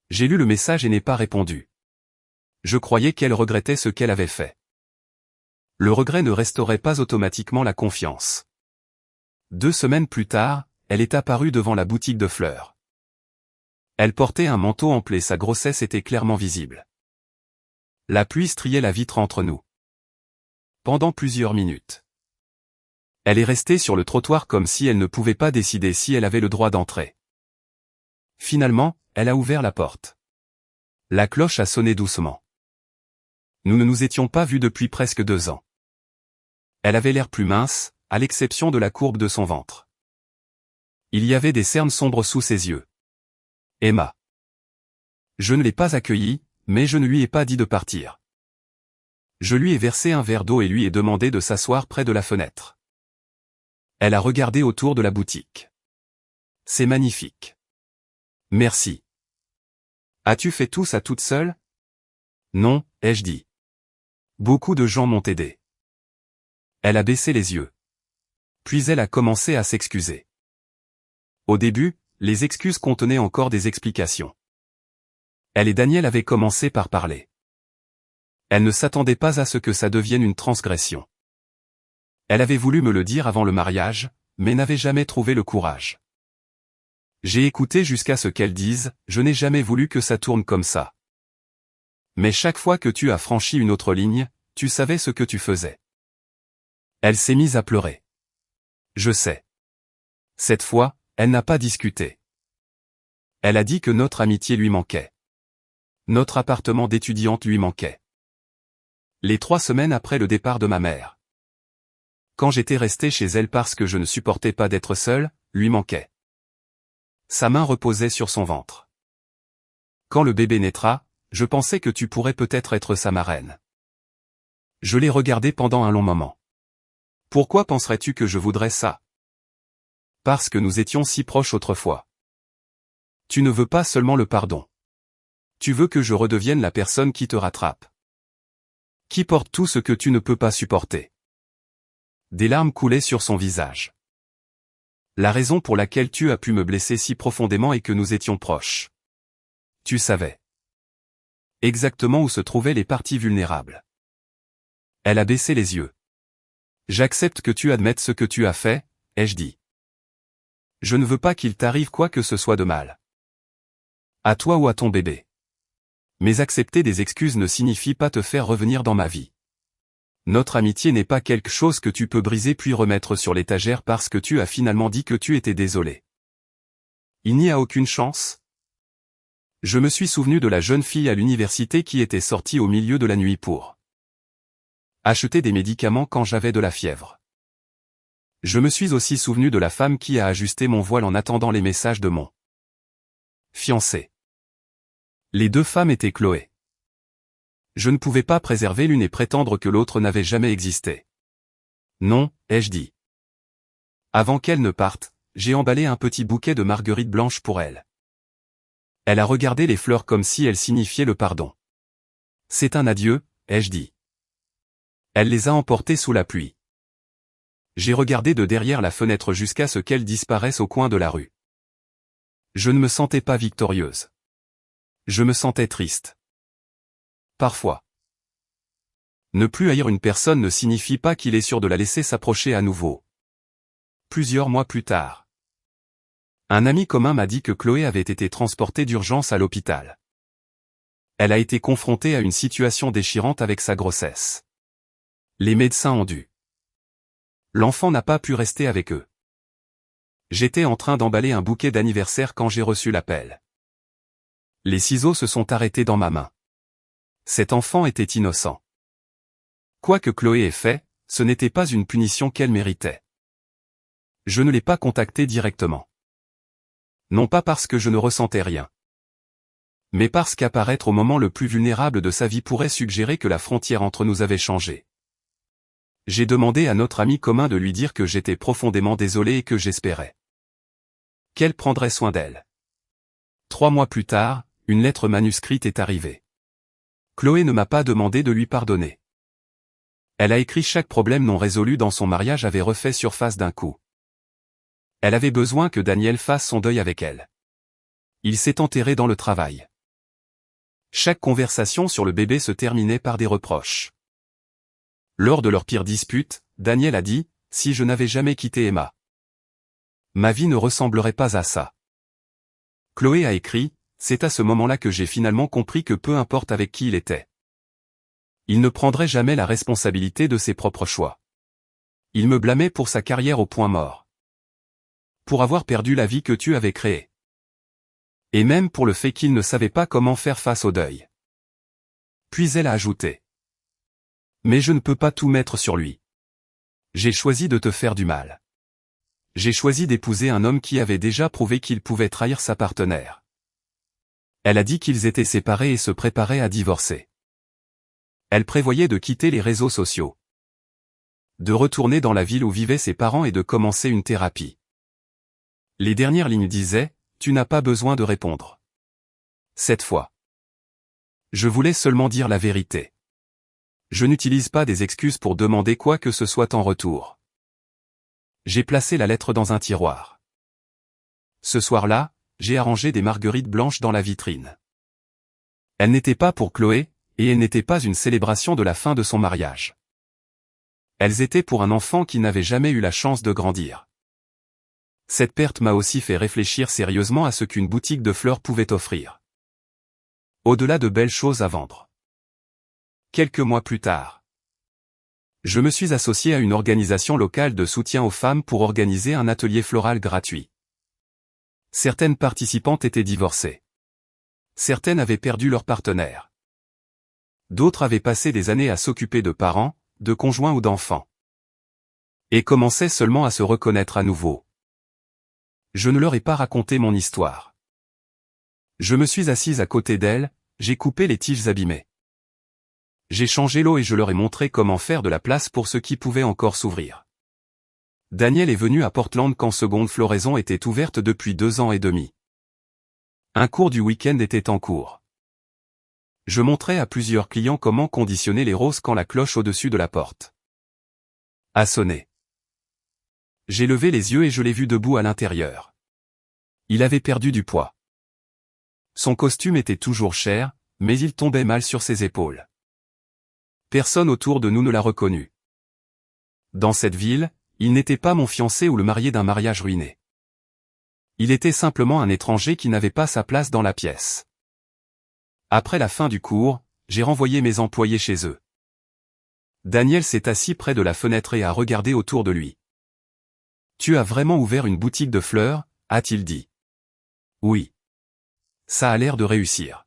J'ai lu le message et n'ai pas répondu. Je croyais qu'elle regrettait ce qu'elle avait fait. Le regret ne restaurait pas automatiquement la confiance. 2 semaines plus tard, elle est apparue devant la boutique de fleurs. Elle portait un manteau ample et sa grossesse était clairement visible. La pluie striait la vitre entre nous. Pendant plusieurs minutes. Elle est restée sur le trottoir comme si elle ne pouvait pas décider si elle avait le droit d'entrer. Finalement, elle a ouvert la porte. La cloche a sonné doucement. Nous ne nous étions pas vus depuis presque 2 ans. Elle avait l'air plus mince, à l'exception de la courbe de son ventre. Il y avait des cernes sombres sous ses yeux. Emma. Je ne l'ai pas accueillie, mais je ne lui ai pas dit de partir. Je lui ai versé un verre d'eau et lui ai demandé de s'asseoir près de la fenêtre. Elle a regardé autour de la boutique. C'est magnifique. Merci. As-tu fait tout ça toute seule? Non, ai-je dit. Beaucoup de gens m'ont aidé. Elle a baissé les yeux. Puis elle a commencé à s'excuser. Au début, les excuses contenaient encore des explications. Elle et Daniel avaient commencé par parler. Elle ne s'attendait pas à ce que ça devienne une transgression. Elle avait voulu me le dire avant le mariage, mais n'avait jamais trouvé le courage. J'ai écouté jusqu'à ce qu'elle dise, je n'ai jamais voulu que ça tourne comme ça. Mais chaque fois que tu as franchi une autre ligne, tu savais ce que tu faisais. Elle s'est mise à pleurer. Je sais. Cette fois, elle n'a pas discuté. Elle a dit que notre amitié lui manquait. Notre appartement d'étudiante lui manquait. Les 3 semaines après le départ de ma mère. Quand j'étais resté chez elle parce que je ne supportais pas d'être seul, lui manquait. Sa main reposait sur son ventre. Quand le bébé naîtra, Je pensais que tu pourrais peut-être être sa marraine. Je l'ai regardé pendant un long moment. Pourquoi penserais-tu que je voudrais ça? Parce que nous étions si proches autrefois. Tu ne veux pas seulement le pardon. Tu veux que je redevienne la personne qui te rattrape. Qui porte tout ce que tu ne peux pas supporter. Des larmes coulaient sur son visage. La raison pour laquelle tu as pu me blesser si profondément est que nous étions proches. Tu savais exactement où se trouvaient les parties vulnérables. Elle a baissé les yeux. J'accepte que tu admettes ce que tu as fait, ai-je dit. Je ne veux pas qu'il t'arrive quoi que ce soit de mal. À toi ou à ton bébé. Mais accepter des excuses ne signifie pas te faire revenir dans ma vie. Notre amitié n'est pas quelque chose que tu peux briser puis remettre sur l'étagère parce que tu as finalement dit que tu étais désolé. Il n'y a aucune chance? Je me suis souvenu de la jeune fille à l'université qui était sortie au milieu de la nuit pour acheter des médicaments quand j'avais de la fièvre. Je me suis aussi souvenu de la femme qui a ajusté mon voile en attendant les messages de mon fiancé. Les deux femmes étaient Chloé. Je ne pouvais pas préserver l'une et prétendre que l'autre n'avait jamais existé. Non, ai-je dit. Avant qu'elle ne parte, j'ai emballé un petit bouquet de marguerites blanches pour elle. Elle a regardé les fleurs comme si elles signifiaient le pardon. C'est un adieu, ai-je dit. Elle les a emportées sous la pluie. J'ai regardé de derrière la fenêtre jusqu'à ce qu'elles disparaissent au coin de la rue. Je ne me sentais pas victorieuse. Je me sentais triste. Parfois. Ne plus haïr une personne ne signifie pas qu'il est sûr de la laisser s'approcher à nouveau. Plusieurs mois plus tard. Un ami commun m'a dit que Chloé avait été transportée d'urgence à l'hôpital. Elle a été confrontée à une situation déchirante avec sa grossesse. Les médecins ont dû. L'enfant n'a pas pu rester avec eux. J'étais en train d'emballer un bouquet d'anniversaire quand j'ai reçu l'appel. Les ciseaux se sont arrêtés dans ma main. Cet enfant était innocent. Quoi que Chloé ait fait, ce n'était pas une punition qu'elle méritait. Je ne l'ai pas contactée directement. Non pas parce que je ne ressentais rien. Mais parce qu'apparaître au moment le plus vulnérable de sa vie pourrait suggérer que la frontière entre nous avait changé. J'ai demandé à notre ami commun de lui dire que j'étais profondément désolé et que j'espérais qu'elle prendrait soin d'elle. 3 mois plus tard, une lettre manuscrite est arrivée. Chloé ne m'a pas demandé de lui pardonner. Elle a écrit chaque problème non résolu dans son mariage avait refait surface d'un coup. Elle avait besoin que Daniel fasse son deuil avec elle. Il s'est enterré dans le travail. Chaque conversation sur le bébé se terminait par des reproches. Lors de leur pire dispute, Daniel a dit, « Si je n'avais jamais quitté Emma, ma vie ne ressemblerait pas à ça. » Chloé a écrit, « C'est à ce moment-là que j'ai finalement compris que peu importe avec qui il était. Il ne prendrait jamais la responsabilité de ses propres choix. Il me blâmait pour sa carrière au point mort. Pour avoir perdu la vie que tu avais créée. Et même pour le fait qu'il ne savait pas comment faire face au deuil. » Puis elle a ajouté. « Mais je ne peux pas tout mettre sur lui. J'ai choisi de te faire du mal. J'ai choisi d'épouser un homme qui avait déjà prouvé qu'il pouvait trahir sa partenaire. » Elle a dit qu'ils étaient séparés et se préparaient à divorcer. Elle prévoyait de quitter les réseaux sociaux. De retourner dans la ville où vivaient ses parents et de commencer une thérapie. Les dernières lignes disaient, « Tu n'as pas besoin de répondre. Cette fois. Je voulais seulement dire la vérité. Je n'utilise pas des excuses pour demander quoi que ce soit en retour. » J'ai placé la lettre dans un tiroir. Ce soir-là, j'ai arrangé des marguerites blanches dans la vitrine. Elles n'étaient pas pour Chloé, et elles n'étaient pas une célébration de la fin de son mariage. Elles étaient pour un enfant qui n'avait jamais eu la chance de grandir. Cette perte m'a aussi fait réfléchir sérieusement à ce qu'une boutique de fleurs pouvait offrir. Au-delà de belles choses à vendre. Quelques mois plus tard, je me suis associé à une organisation locale de soutien aux femmes pour organiser un atelier floral gratuit. Certaines participantes étaient divorcées. Certaines avaient perdu leur partenaire. D'autres avaient passé des années à s'occuper de parents, de conjoints ou d'enfants. Et commençaient seulement à se reconnaître à nouveau. Je ne leur ai pas raconté mon histoire. Je me suis assise à côté d'elles, j'ai coupé les tiges abîmées. J'ai changé l'eau et je leur ai montré comment faire de la place pour ce qui pouvait encore s'ouvrir. Daniel est venu à Portland quand seconde floraison était ouverte depuis 2 ans et demi. Un cours du week-end était en cours. Je montrais à plusieurs clients comment conditionner les roses quand la cloche au-dessus de la porte a sonné. J'ai levé les yeux et je l'ai vu debout à l'intérieur. Il avait perdu du poids. Son costume était toujours cher, mais il tombait mal sur ses épaules. Personne autour de nous ne l'a reconnu. Dans cette ville, il n'était pas mon fiancé ou le marié d'un mariage ruiné. Il était simplement un étranger qui n'avait pas sa place dans la pièce. Après la fin du cours, j'ai renvoyé mes employés chez eux. Daniel s'est assis près de la fenêtre et a regardé autour de lui. « Tu as vraiment ouvert une boutique de fleurs ?» a-t-il dit. « Oui. Ça a l'air de réussir.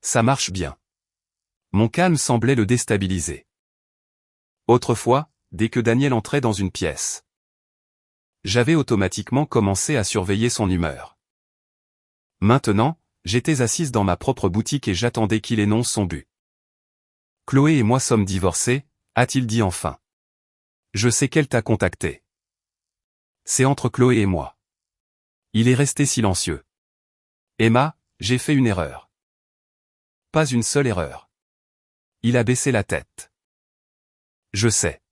Ça marche bien. » Mon calme semblait le déstabiliser. Autrefois, dès que Daniel entrait dans une pièce, j'avais automatiquement commencé à surveiller son humeur. Maintenant, j'étais assise dans ma propre boutique et j'attendais qu'il énonce son but. « Chloé et moi sommes divorcés », a-t-il dit enfin. « Je sais qu'elle t'a contacté. C'est entre Chloé et moi. » Il est resté silencieux. « Emma, j'ai fait une erreur. » Pas une seule erreur. Il a baissé la tête. « Je sais.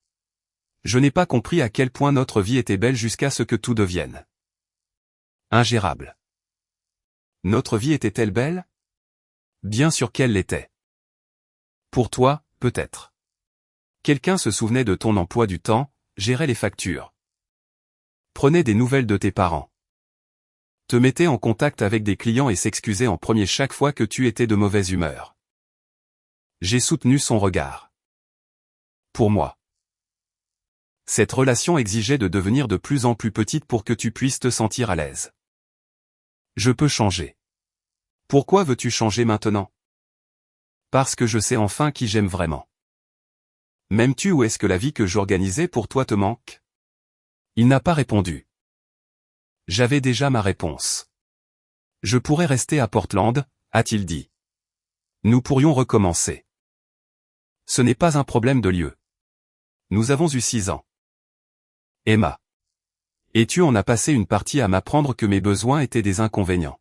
Je n'ai pas compris à quel point notre vie était belle jusqu'à ce que tout devienne ingérable. » Notre vie était-elle belle? Bien sûr qu'elle l'était. Pour toi, peut-être. Quelqu'un se souvenait de ton emploi du temps, gérait les factures. Prenait des nouvelles de tes parents. Te mettait en contact avec des clients et s'excusait en premier chaque fois que tu étais de mauvaise humeur. J'ai soutenu son regard. Pour moi. Cette relation exigeait de devenir de plus en plus petite pour que tu puisses te sentir à l'aise. Je peux changer. Pourquoi veux-tu changer maintenant? Parce que je sais enfin qui j'aime vraiment. M'aimes-tu ou est-ce que la vie que j'organisais pour toi te manque? Il n'a pas répondu. J'avais déjà ma réponse. Je pourrais rester à Portland, a-t-il dit. Nous pourrions recommencer. Ce n'est pas un problème de lieu. Nous avons eu 6 ans. Emma. Et tu en as passé une partie à m'apprendre que mes besoins étaient des inconvénients.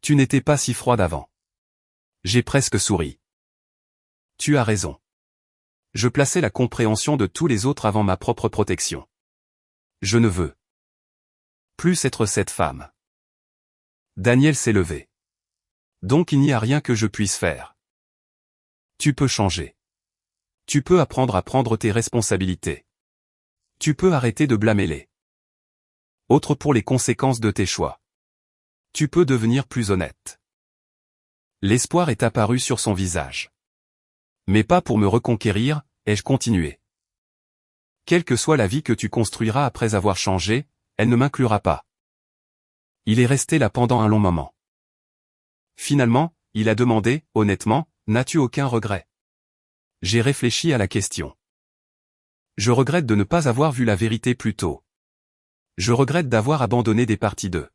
Tu n'étais pas si froide avant. J'ai presque souri. Tu as raison. Je plaçais la compréhension de tous les autres avant ma propre protection. Je ne veux plus être cette femme. Daniel s'est levé. Donc il n'y a rien que je puisse faire. Tu peux changer. Tu peux apprendre à prendre tes responsabilités. Tu peux arrêter de blâmer les autres pour les conséquences de tes choix. Tu peux devenir plus honnête. L'espoir est apparu sur son visage. Mais pas pour me reconquérir, ai-je continué. Quelle que soit la vie que tu construiras après avoir changé, elle ne m'inclura pas. Il est resté là pendant un long moment. Finalement, il a demandé, honnêtement, n'as-tu aucun regret? J'ai réfléchi à la question. Je regrette de ne pas avoir vu la vérité plus tôt. Je regrette d'avoir abandonné des parties de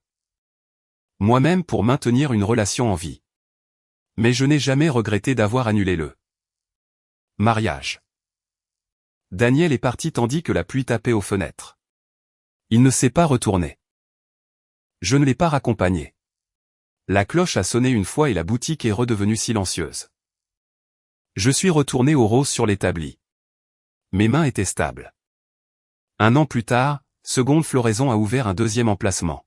moi-même pour maintenir une relation en vie. Mais je n'ai jamais regretté d'avoir annulé le mariage. Daniel est parti tandis que la pluie tapait aux fenêtres. Il ne s'est pas retourné. Je ne l'ai pas raccompagné. La cloche a sonné une fois et la boutique est redevenue silencieuse. Je suis retourné aux roses sur l'établi. Mes mains étaient stables. 1 an plus tard, Seconde Floraison a ouvert un 2e emplacement.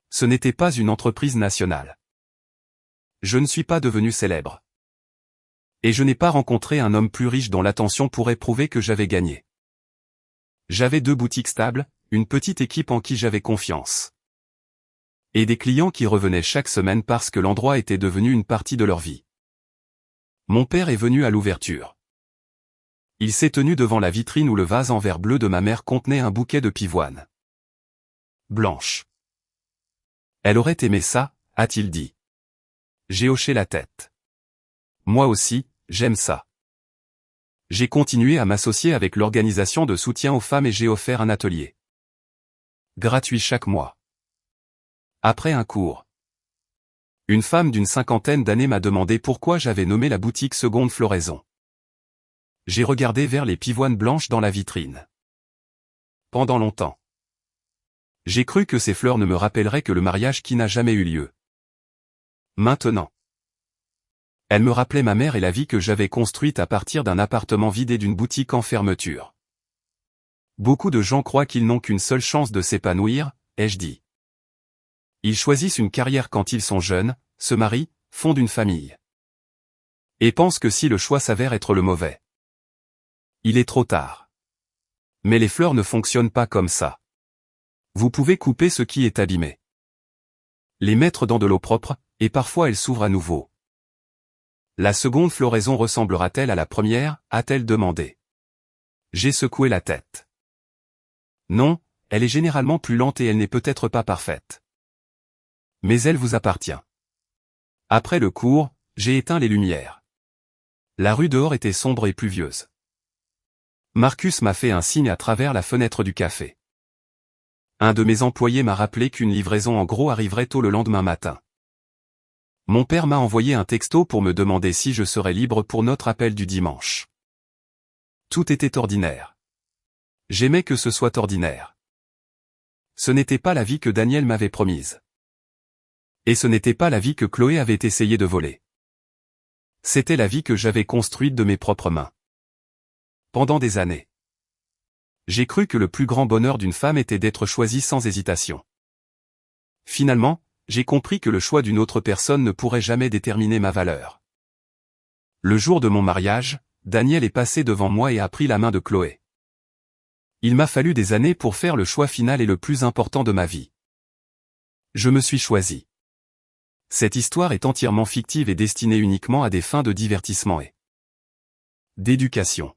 Ce n'était pas une entreprise nationale. Je ne suis pas devenu célèbre. Et je n'ai pas rencontré un homme plus riche dont l'attention pourrait prouver que j'avais gagné. J'avais 2 boutiques stables, une petite équipe en qui j'avais confiance. Et des clients qui revenaient chaque semaine parce que l'endroit était devenu une partie de leur vie. Mon père est venu à l'ouverture. Il s'est tenu devant la vitrine où le vase en verre bleu de ma mère contenait un bouquet de pivoine blanche. Elle aurait aimé ça, a-t-il dit. J'ai hoché la tête. Moi aussi, j'aime ça. J'ai continué à m'associer avec l'organisation de soutien aux femmes et j'ai offert un atelier gratuit chaque mois. Après un cours Une femme d'une cinquantaine d'années m'a demandé pourquoi j'avais nommé la boutique Seconde Floraison. J'ai regardé vers les pivoines blanches dans la vitrine. Pendant longtemps, j'ai cru que ces fleurs ne me rappelleraient que le mariage qui n'a jamais eu lieu. Maintenant, elles me rappelaient ma mère et la vie que j'avais construite à partir d'un appartement vidé d'une boutique en fermeture. Beaucoup de gens croient qu'ils n'ont qu'une seule chance de s'épanouir, ai-je dit. Ils choisissent une carrière quand ils sont jeunes, se marient, fondent une famille. Et pensent que si le choix s'avère être le mauvais, il est trop tard. Mais les fleurs ne fonctionnent pas comme ça. Vous pouvez couper ce qui est abîmé, les mettre dans de l'eau propre, et parfois elles s'ouvrent à nouveau. La seconde floraison ressemblera-t-elle à la première, a-t-elle demandé. J'ai secoué la tête. Non, elle est généralement plus lente et elle n'est peut-être pas parfaite. Mais elle vous appartient. Après le cours, j'ai éteint les lumières. La rue dehors était sombre et pluvieuse. Marcus m'a fait un signe à travers la fenêtre du café. Un de mes employés m'a rappelé qu'une livraison en gros arriverait tôt le lendemain matin. Mon père m'a envoyé un texto pour me demander si je serais libre pour notre appel du dimanche. Tout était ordinaire. J'aimais que ce soit ordinaire. Ce n'était pas la vie que Daniel m'avait promise. Et ce n'était pas la vie que Chloé avait essayé de voler. C'était la vie que j'avais construite de mes propres mains. Pendant des années, j'ai cru que le plus grand bonheur d'une femme était d'être choisie sans hésitation. Finalement, j'ai compris que le choix d'une autre personne ne pourrait jamais déterminer ma valeur. Le jour de mon mariage, Daniel est passé devant moi et a pris la main de Chloé. Il m'a fallu des années pour faire le choix final et le plus important de ma vie. Je me suis choisi. Cette histoire est entièrement fictive et destinée uniquement à des fins de divertissement et d'éducation.